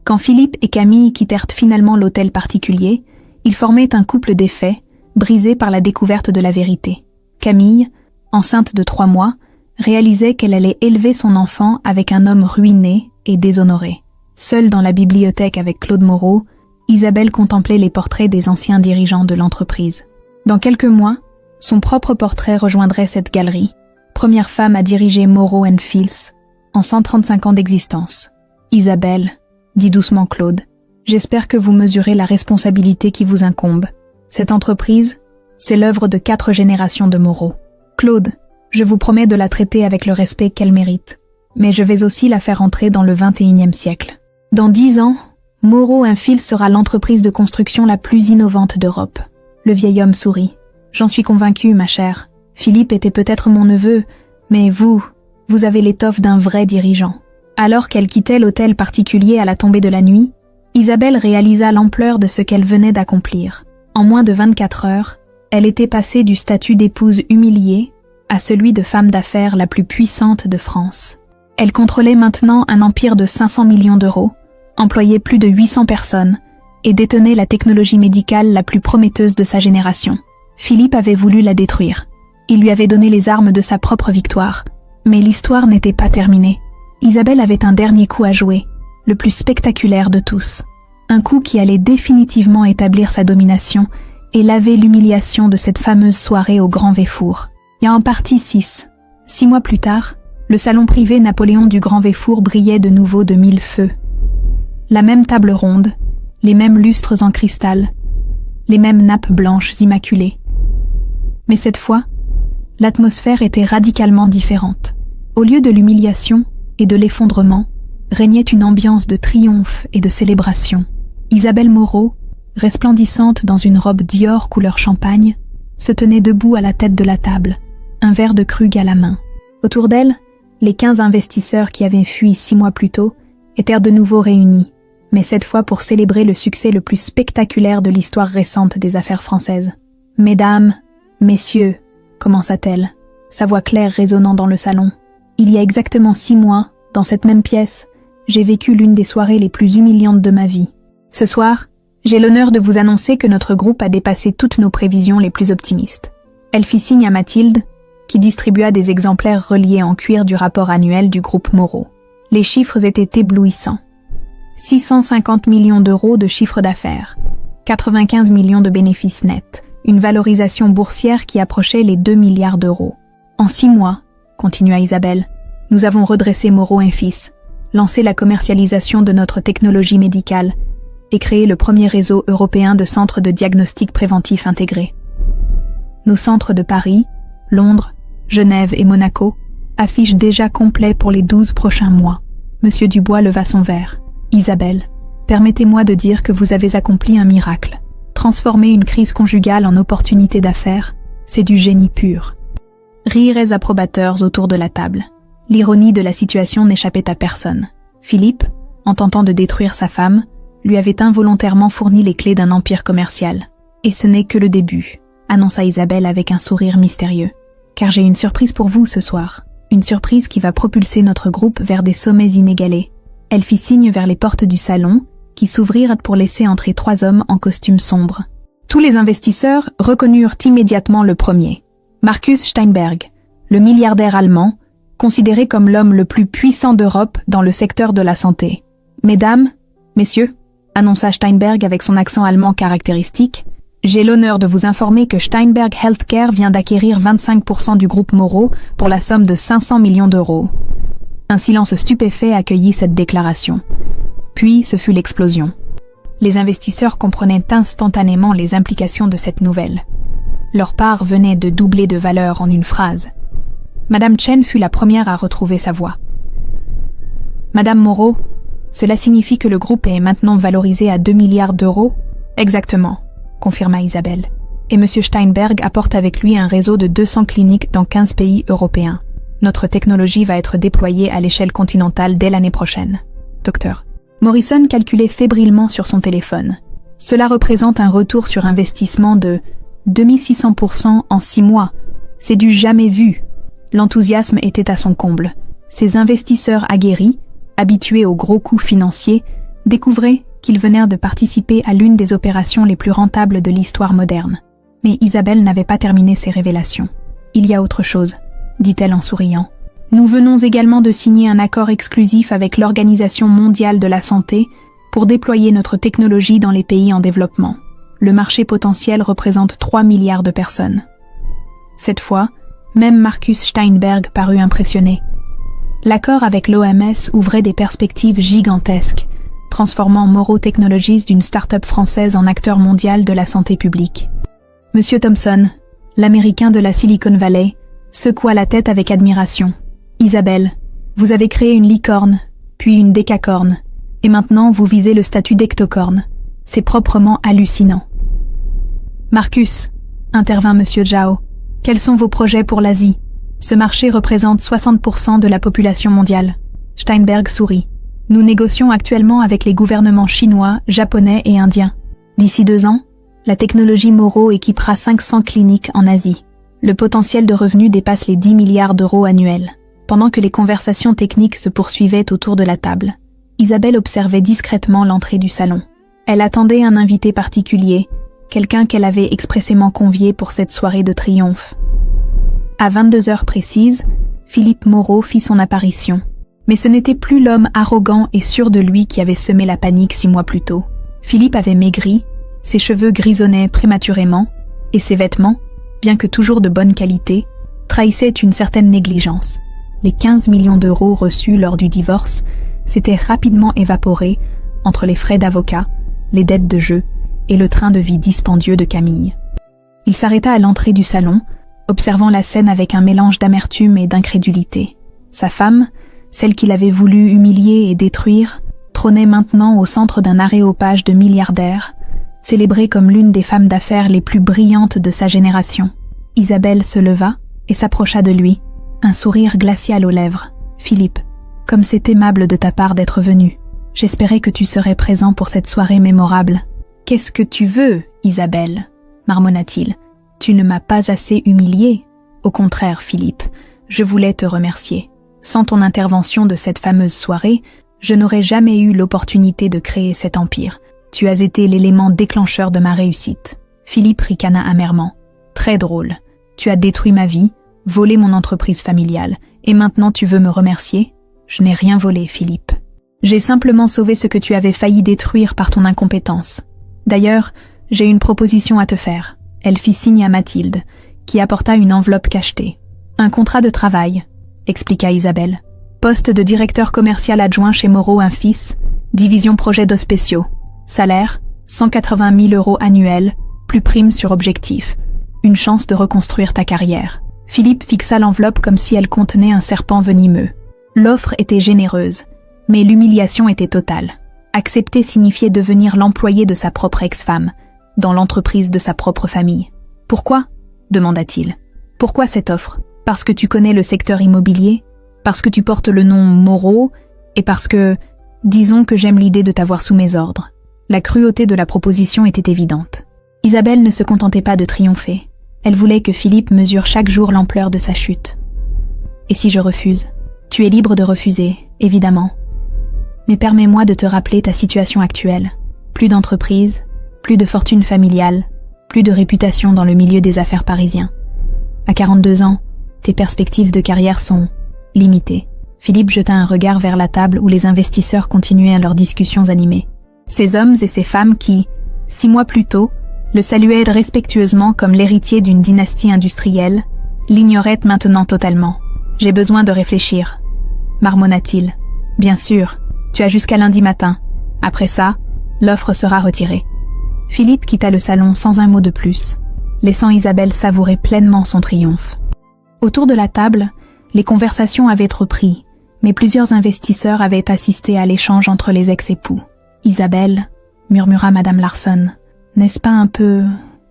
Quand Philippe et Camille quittèrent finalement l'hôtel particulier, ils formaient un couple défait, brisé par la découverte de la vérité. Camille, enceinte de 3 mois, réalisait qu'elle allait élever son enfant avec un homme ruiné et déshonoré. Seule dans la bibliothèque avec Claude Moreau, Isabelle contemplait les portraits des anciens dirigeants de l'entreprise. Dans quelques mois, son propre portrait rejoindrait cette galerie. Première femme à diriger Moreau & Fils en 135 ans d'existence. « Isabelle, » dit doucement Claude, « j'espère que vous mesurez la responsabilité qui vous incombe. Cette entreprise, c'est l'œuvre de 4 générations de Moreau. Claude, je vous promets de la traiter avec le respect qu'elle mérite, mais je vais aussi la faire entrer dans le XXIe siècle. Dans 10 ans, Moreau & Fils sera l'entreprise de construction la plus innovante d'Europe. » Le vieil homme sourit. « J'en suis convaincu, ma chère. Philippe était peut-être mon neveu, mais vous avez l'étoffe d'un vrai dirigeant. » Alors qu'elle quittait l'hôtel particulier à la tombée de la nuit, Isabelle réalisa l'ampleur de ce qu'elle venait d'accomplir. En moins de 24 heures, elle était passée du statut d'épouse humiliée à celui de femme d'affaires la plus puissante de France. Elle contrôlait maintenant un empire de 500 millions d'euros, employait plus de 800 personnes et détenait la technologie médicale la plus prometteuse de sa génération. Philippe avait voulu la détruire. Il lui avait donné les armes de sa propre victoire. Mais l'histoire n'était pas terminée. Isabelle avait un dernier coup à jouer, le plus spectaculaire de tous. Un coup qui allait définitivement établir sa domination et laver l'humiliation de cette fameuse soirée au Grand Véfour. Il y a en partie 6. 6 mois plus tard, le salon privé Napoléon du Grand Véfour brillait de nouveau de 1000 feux. La même table ronde, les mêmes lustres en cristal, les mêmes nappes blanches immaculées. Mais cette fois, l'atmosphère était radicalement différente. Au lieu de l'humiliation et de l'effondrement, régnait une ambiance de triomphe et de célébration. Isabelle Moreau, resplendissante dans une robe Dior couleur champagne, se tenait debout à la tête de la table, un verre de Krug à la main. Autour d'elle, les 15 investisseurs qui avaient fui 6 mois plus tôt étaient de nouveau réunis, mais cette fois pour célébrer le succès le plus spectaculaire de l'histoire récente des affaires françaises. « Mesdames, messieurs », commença-t-elle, sa voix claire résonnant dans le salon. « Il y a exactement 6 mois, dans cette même pièce, j'ai vécu l'une des soirées les plus humiliantes de ma vie. Ce soir, j'ai l'honneur de vous annoncer que notre groupe a dépassé toutes nos prévisions les plus optimistes. » Elle fit signe à Mathilde, qui distribua des exemplaires reliés en cuir du rapport annuel du groupe Moreau. Les chiffres étaient éblouissants. 650 millions d'euros de chiffre d'affaires, 95 millions de bénéfices nets, une valorisation boursière qui approchait les 2 milliards d'euros. En 6 mois, continua Isabelle, nous avons redressé Moreau & Fils, lancé la commercialisation de notre technologie médicale et créé le premier réseau européen de centres de diagnostic préventif intégrés. Nos centres de Paris, Londres, Genève et Monaco affichent déjà complets pour les 12 prochains mois. Monsieur Dubois leva son verre. Isabelle, permettez-moi de dire que vous avez accompli un miracle. Transformer une crise conjugale en opportunité d'affaires, c'est du génie pur. Rires approbateurs autour de la table. L'ironie de la situation n'échappait à personne. Philippe, en tentant de détruire sa femme, lui avait involontairement fourni les clés d'un empire commercial. Et ce n'est que le début, annonça Isabelle avec un sourire mystérieux. Car j'ai une surprise pour vous ce soir. Une surprise qui va propulser notre groupe vers des sommets inégalés. Elle fit signe vers les portes du salon, qui s'ouvrirent pour laisser entrer 3 hommes en costume sombre. Tous les investisseurs reconnurent immédiatement le premier. Markus Steinberg, le milliardaire allemand, considéré comme l'homme le plus puissant d'Europe dans le secteur de la santé. « Mesdames, messieurs, annonça Steinberg avec son accent allemand caractéristique. J'ai l'honneur de vous informer que Steinberg Healthcare vient d'acquérir 25% du groupe Moreau pour la somme de 500 millions d'euros. Un silence stupéfait accueillit cette déclaration. Puis ce fut l'explosion. Les investisseurs comprenaient instantanément les implications de cette nouvelle. Leur part venait de doubler de valeur en une phrase. Madame Chen fut la première à retrouver sa voix. Madame Moreau, cela signifie que le groupe est maintenant valorisé à 2 milliards d'euros? Exactement, confirma Isabelle. Et M. Steinberg apporte avec lui un réseau de 200 cliniques dans 15 pays européens. Notre technologie va être déployée à l'échelle continentale dès l'année prochaine. Docteur. Morrison calculait fébrilement sur son téléphone. Cela représente un retour sur investissement de 2600% en 6 mois. C'est du jamais vu. L'enthousiasme était à son comble. Ces investisseurs aguerris, habitués aux gros coups financiers, découvraient qu'ils venaient de participer à l'une des opérations les plus rentables de l'histoire moderne. Mais Isabelle n'avait pas terminé ses révélations. « Il y a autre chose », dit-elle en souriant. « Nous venons également de signer un accord exclusif avec l'Organisation mondiale de la santé pour déployer notre technologie dans les pays en développement. Le marché potentiel représente 3 milliards de personnes. » Cette fois, même Marcus Steinberg parut impressionné. L'accord avec l'OMS ouvrait des perspectives gigantesques, transformant Moreau Technologies d'une start-up française en acteur mondial de la santé publique. Monsieur Thompson, l'Américain de la Silicon Valley, secoua la tête avec admiration. Isabelle, vous avez créé une licorne, puis une décacorne, et maintenant vous visez le statut d'ectocorne. C'est proprement hallucinant. Marcus, intervint Monsieur Zhao, quels sont vos projets pour l'Asie? Ce marché représente 60% de la population mondiale. Steinberg sourit. Nous négocions actuellement avec les gouvernements chinois, japonais et indiens. D'ici 2 ans, la technologie Moreau équipera 500 cliniques en Asie. Le potentiel de revenus dépasse les 10 milliards d'euros annuels. Pendant que les conversations techniques se poursuivaient autour de la table, Isabelle observait discrètement l'entrée du salon. Elle attendait un invité particulier, quelqu'un qu'elle avait expressément convié pour cette soirée de triomphe. À 22 heures précises, Philippe Moreau fit son apparition. Mais ce n'était plus l'homme arrogant et sûr de lui qui avait semé la panique 6 mois plus tôt. Philippe avait maigri, ses cheveux grisonnaient prématurément, et ses vêtements, bien que toujours de bonne qualité, trahissaient une certaine négligence. Les 15 millions d'euros reçus lors du divorce s'étaient rapidement évaporés entre les frais d'avocat, les dettes de jeu et le train de vie dispendieux de Camille. Il s'arrêta à l'entrée du salon, observant la scène avec un mélange d'amertume et d'incrédulité. Sa femme, celle qu'il avait voulu humilier et détruire, trônait maintenant au centre d'un aréopage de milliardaires, célébrée comme l'une des femmes d'affaires les plus brillantes de sa génération. Isabelle se leva et s'approcha de lui, un sourire glacial aux lèvres. « Philippe, comme c'est aimable de ta part d'être venu. J'espérais que tu serais présent pour cette soirée mémorable. »« Qu'est-ce que tu veux, Isabelle ?» marmonna-t-il. « Tu ne m'as pas assez humilié. Au contraire, Philippe, je voulais te remercier. Sans ton intervention de cette fameuse soirée, je n'aurais jamais eu l'opportunité de créer cet empire. Tu as été l'élément déclencheur de ma réussite. » Philippe ricana amèrement. « Très drôle. Tu as détruit ma vie, volé mon entreprise familiale, et maintenant tu veux me remercier? Je n'ai rien volé, Philippe. J'ai simplement sauvé ce que tu avais failli détruire par ton incompétence. D'ailleurs, j'ai une proposition à te faire. » Elle fit signe à Mathilde, qui apporta une enveloppe cachetée. « Un contrat de travail, » expliqua Isabelle. « Poste de directeur commercial adjoint chez Moreau & Fils, division projet d'os spéciaux. Salaire, 180 000 euros annuels, plus prime sur objectif. Une chance de reconstruire ta carrière. » Philippe fixa l'enveloppe comme si elle contenait un serpent venimeux. L'offre était généreuse, mais l'humiliation était totale. Accepter signifiait devenir l'employé de sa propre ex-femme, dans l'entreprise de sa propre famille. « Pourquoi ?» demanda-t-il. « Pourquoi cette offre ? Parce que tu connais le secteur immobilier ? Parce que tu portes le nom Moreau ? Et parce que, disons que j'aime l'idée de t'avoir sous mes ordres. » La cruauté de la proposition était évidente. Isabelle ne se contentait pas de triompher. Elle voulait que Philippe mesure chaque jour l'ampleur de sa chute. « Et si je refuse ? Tu es libre de refuser, évidemment. Mais permets-moi de te rappeler ta situation actuelle. Plus d'entreprise, plus de fortune familiale, plus de réputation dans le milieu des affaires parisiens. À 42 ans, tes perspectives de carrière sont limitées. » Philippe jeta un regard vers la table où les investisseurs continuaient leurs discussions animées. Ces hommes et ces femmes qui, 6 mois plus tôt, le saluaient respectueusement comme l'héritier d'une dynastie industrielle, l'ignoraient maintenant totalement. « J'ai besoin de réfléchir », marmonna-t-il. « Bien sûr, tu as jusqu'à lundi matin. Après ça, l'offre sera retirée. » Philippe quitta le salon sans un mot de plus, laissant Isabelle savourer pleinement son triomphe. Autour de la table, les conversations avaient repris, mais plusieurs investisseurs avaient assisté à l'échange entre les ex-époux. « Isabelle, » murmura Madame Larson, « n'est-ce pas un peu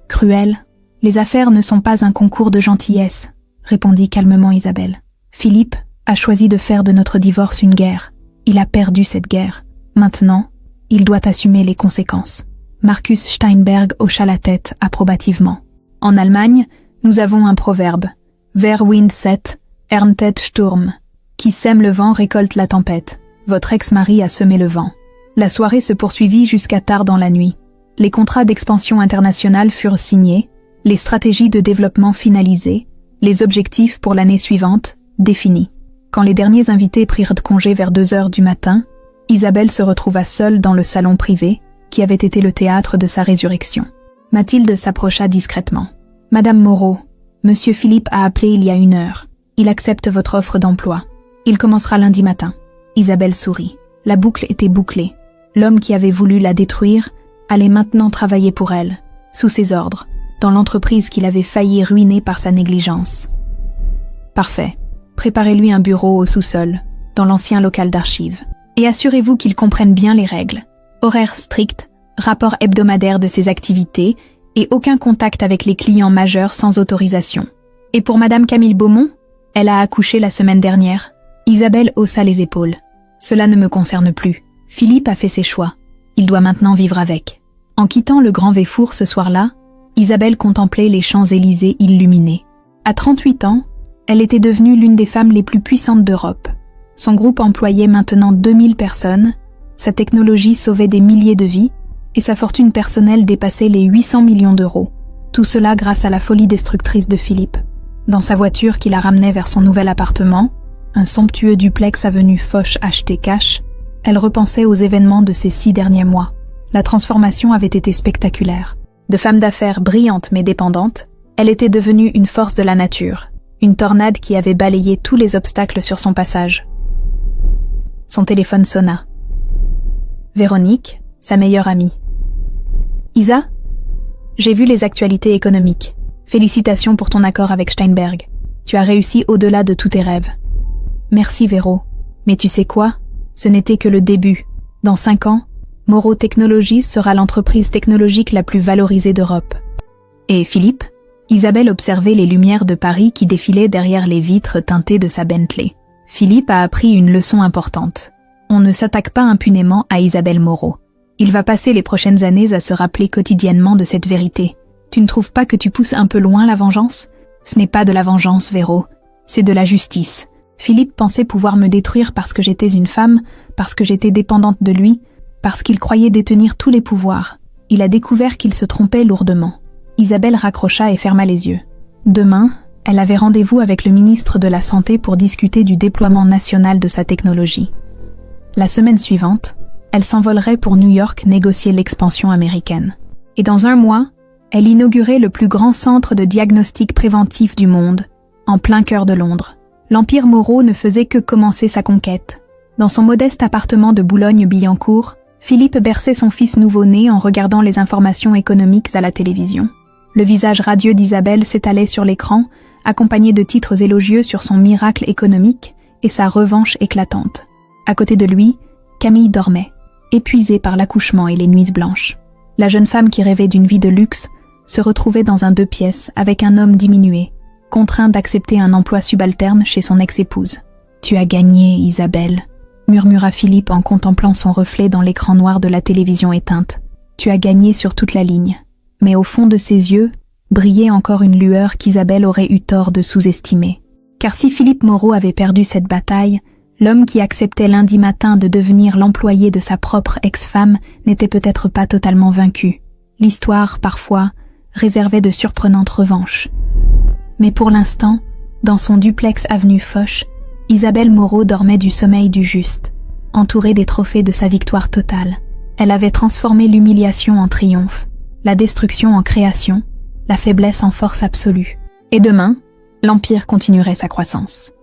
cruel ? Les affaires ne sont pas un concours de gentillesse, » répondit calmement Isabelle. « Philippe a choisi de faire de notre divorce une guerre. Il a perdu cette guerre. Maintenant, il doit assumer les conséquences. » Markus Steinberg hocha la tête approbativement. « En Allemagne, nous avons un proverbe. Wer Wind sät, erntet Sturm. Qui sème le vent récolte la tempête. Votre ex-mari a semé le vent. » La soirée se poursuivit jusqu'à tard dans la nuit. Les contrats d'expansion internationale furent signés, les stratégies de développement finalisées, les objectifs pour l'année suivante définis. Quand les derniers invités prirent congé vers 2 heures du matin, Isabelle se retrouva seule dans le salon privé, qui avait été le théâtre de sa résurrection. Mathilde s'approcha discrètement. « Madame Moreau, Monsieur Philippe a appelé il y a 1 heure. Il accepte votre offre d'emploi. Il commencera lundi matin. » Isabelle sourit. La boucle était bouclée. L'homme qui avait voulu la détruire allait maintenant travailler pour elle, sous ses ordres, dans l'entreprise qu'il avait failli ruiner par sa négligence. Parfait. Préparez-lui un bureau au sous-sol, dans l'ancien local d'archives. Et assurez-vous qu'il comprenne bien les règles. Horaire strict, rapport hebdomadaire de ses activités et aucun contact avec les clients majeurs sans autorisation. Et pour Madame Camille Beaumont, elle a accouché la semaine dernière. Isabelle haussa les épaules. Cela ne me concerne plus. Philippe a fait ses choix. Il doit maintenant vivre avec. En quittant le Grand Véfour ce soir-là, Isabelle contemplait les Champs-Élysées illuminés. À 38 ans, elle était devenue l'une des femmes les plus puissantes d'Europe. Son groupe employait maintenant 2000 personnes, sa technologie sauvait des milliers de vies, et sa fortune personnelle dépassait les 800 millions d'euros. Tout cela grâce à la folie destructrice de Philippe. Dans sa voiture qui la ramenait vers son nouvel appartement, un somptueux duplex avenue Foch acheté cash, elle repensait aux événements de ces 6 derniers mois. La transformation avait été spectaculaire. De femme d'affaires brillante mais dépendante, elle était devenue une force de la nature, une tornade qui avait balayé tous les obstacles sur son passage. Son téléphone sonna. Véronique, sa meilleure amie. « Isa, j'ai vu les actualités économiques. Félicitations pour ton accord avec Steinberg. Tu as réussi au-delà de tous tes rêves. » « Merci Véro. Mais tu sais quoi ? Ce n'était que le début. Dans 5 ans, Moreau Technologies sera l'entreprise technologique la plus valorisée d'Europe. » Et Philippe ? Isabelle observait les lumières de Paris qui défilaient derrière les vitres teintées de sa Bentley. Philippe a appris une leçon importante. On ne s'attaque pas impunément à Isabelle Moreau. Il va passer les prochaines années à se rappeler quotidiennement de cette vérité. Tu ne trouves pas que tu pousses un peu loin la vengeance ? Ce n'est pas de la vengeance, Véro. C'est de la justice. Philippe pensait pouvoir me détruire parce que j'étais une femme, parce que j'étais dépendante de lui, parce qu'il croyait détenir tous les pouvoirs. Il a découvert qu'il se trompait lourdement. Isabelle raccrocha et ferma les yeux. Demain, elle avait rendez-vous avec le ministre de la Santé pour discuter du déploiement national de sa technologie. La semaine suivante, elle s'envolerait pour New York négocier l'expansion américaine. Et dans 1 mois, elle inaugurait le plus grand centre de diagnostic préventif du monde, en plein cœur de Londres. L'Empire Moreau ne faisait que commencer sa conquête. Dans son modeste appartement de Boulogne-Billancourt, Philippe berçait son fils nouveau-né en regardant les informations économiques à la télévision. Le visage radieux d'Isabelle s'étalait sur l'écran, accompagné de titres élogieux sur son miracle économique et sa revanche éclatante. À côté de lui, Camille dormait, épuisée par l'accouchement et les nuits blanches. La jeune femme qui rêvait d'une vie de luxe se retrouvait dans un 2 pièces avec un homme diminué, contraint d'accepter un emploi subalterne chez son ex-épouse. « Tu as gagné, Isabelle », murmura Philippe en contemplant son reflet dans l'écran noir de la télévision éteinte. « Tu as gagné sur toute la ligne. » Mais au fond de ses yeux, brillait encore une lueur qu'Isabelle aurait eu tort de sous-estimer. Car si Philippe Moreau avait perdu cette bataille, l'homme qui acceptait lundi matin de devenir l'employé de sa propre ex-femme n'était peut-être pas totalement vaincu. L'histoire, parfois, réservait de surprenantes revanches. Mais pour l'instant, dans son duplex avenue Foch, Isabelle Moreau dormait du sommeil du juste, entourée des trophées de sa victoire totale. Elle avait transformé l'humiliation en triomphe, la destruction en création, la faiblesse en force absolue. Et demain, l'Empire continuerait sa croissance.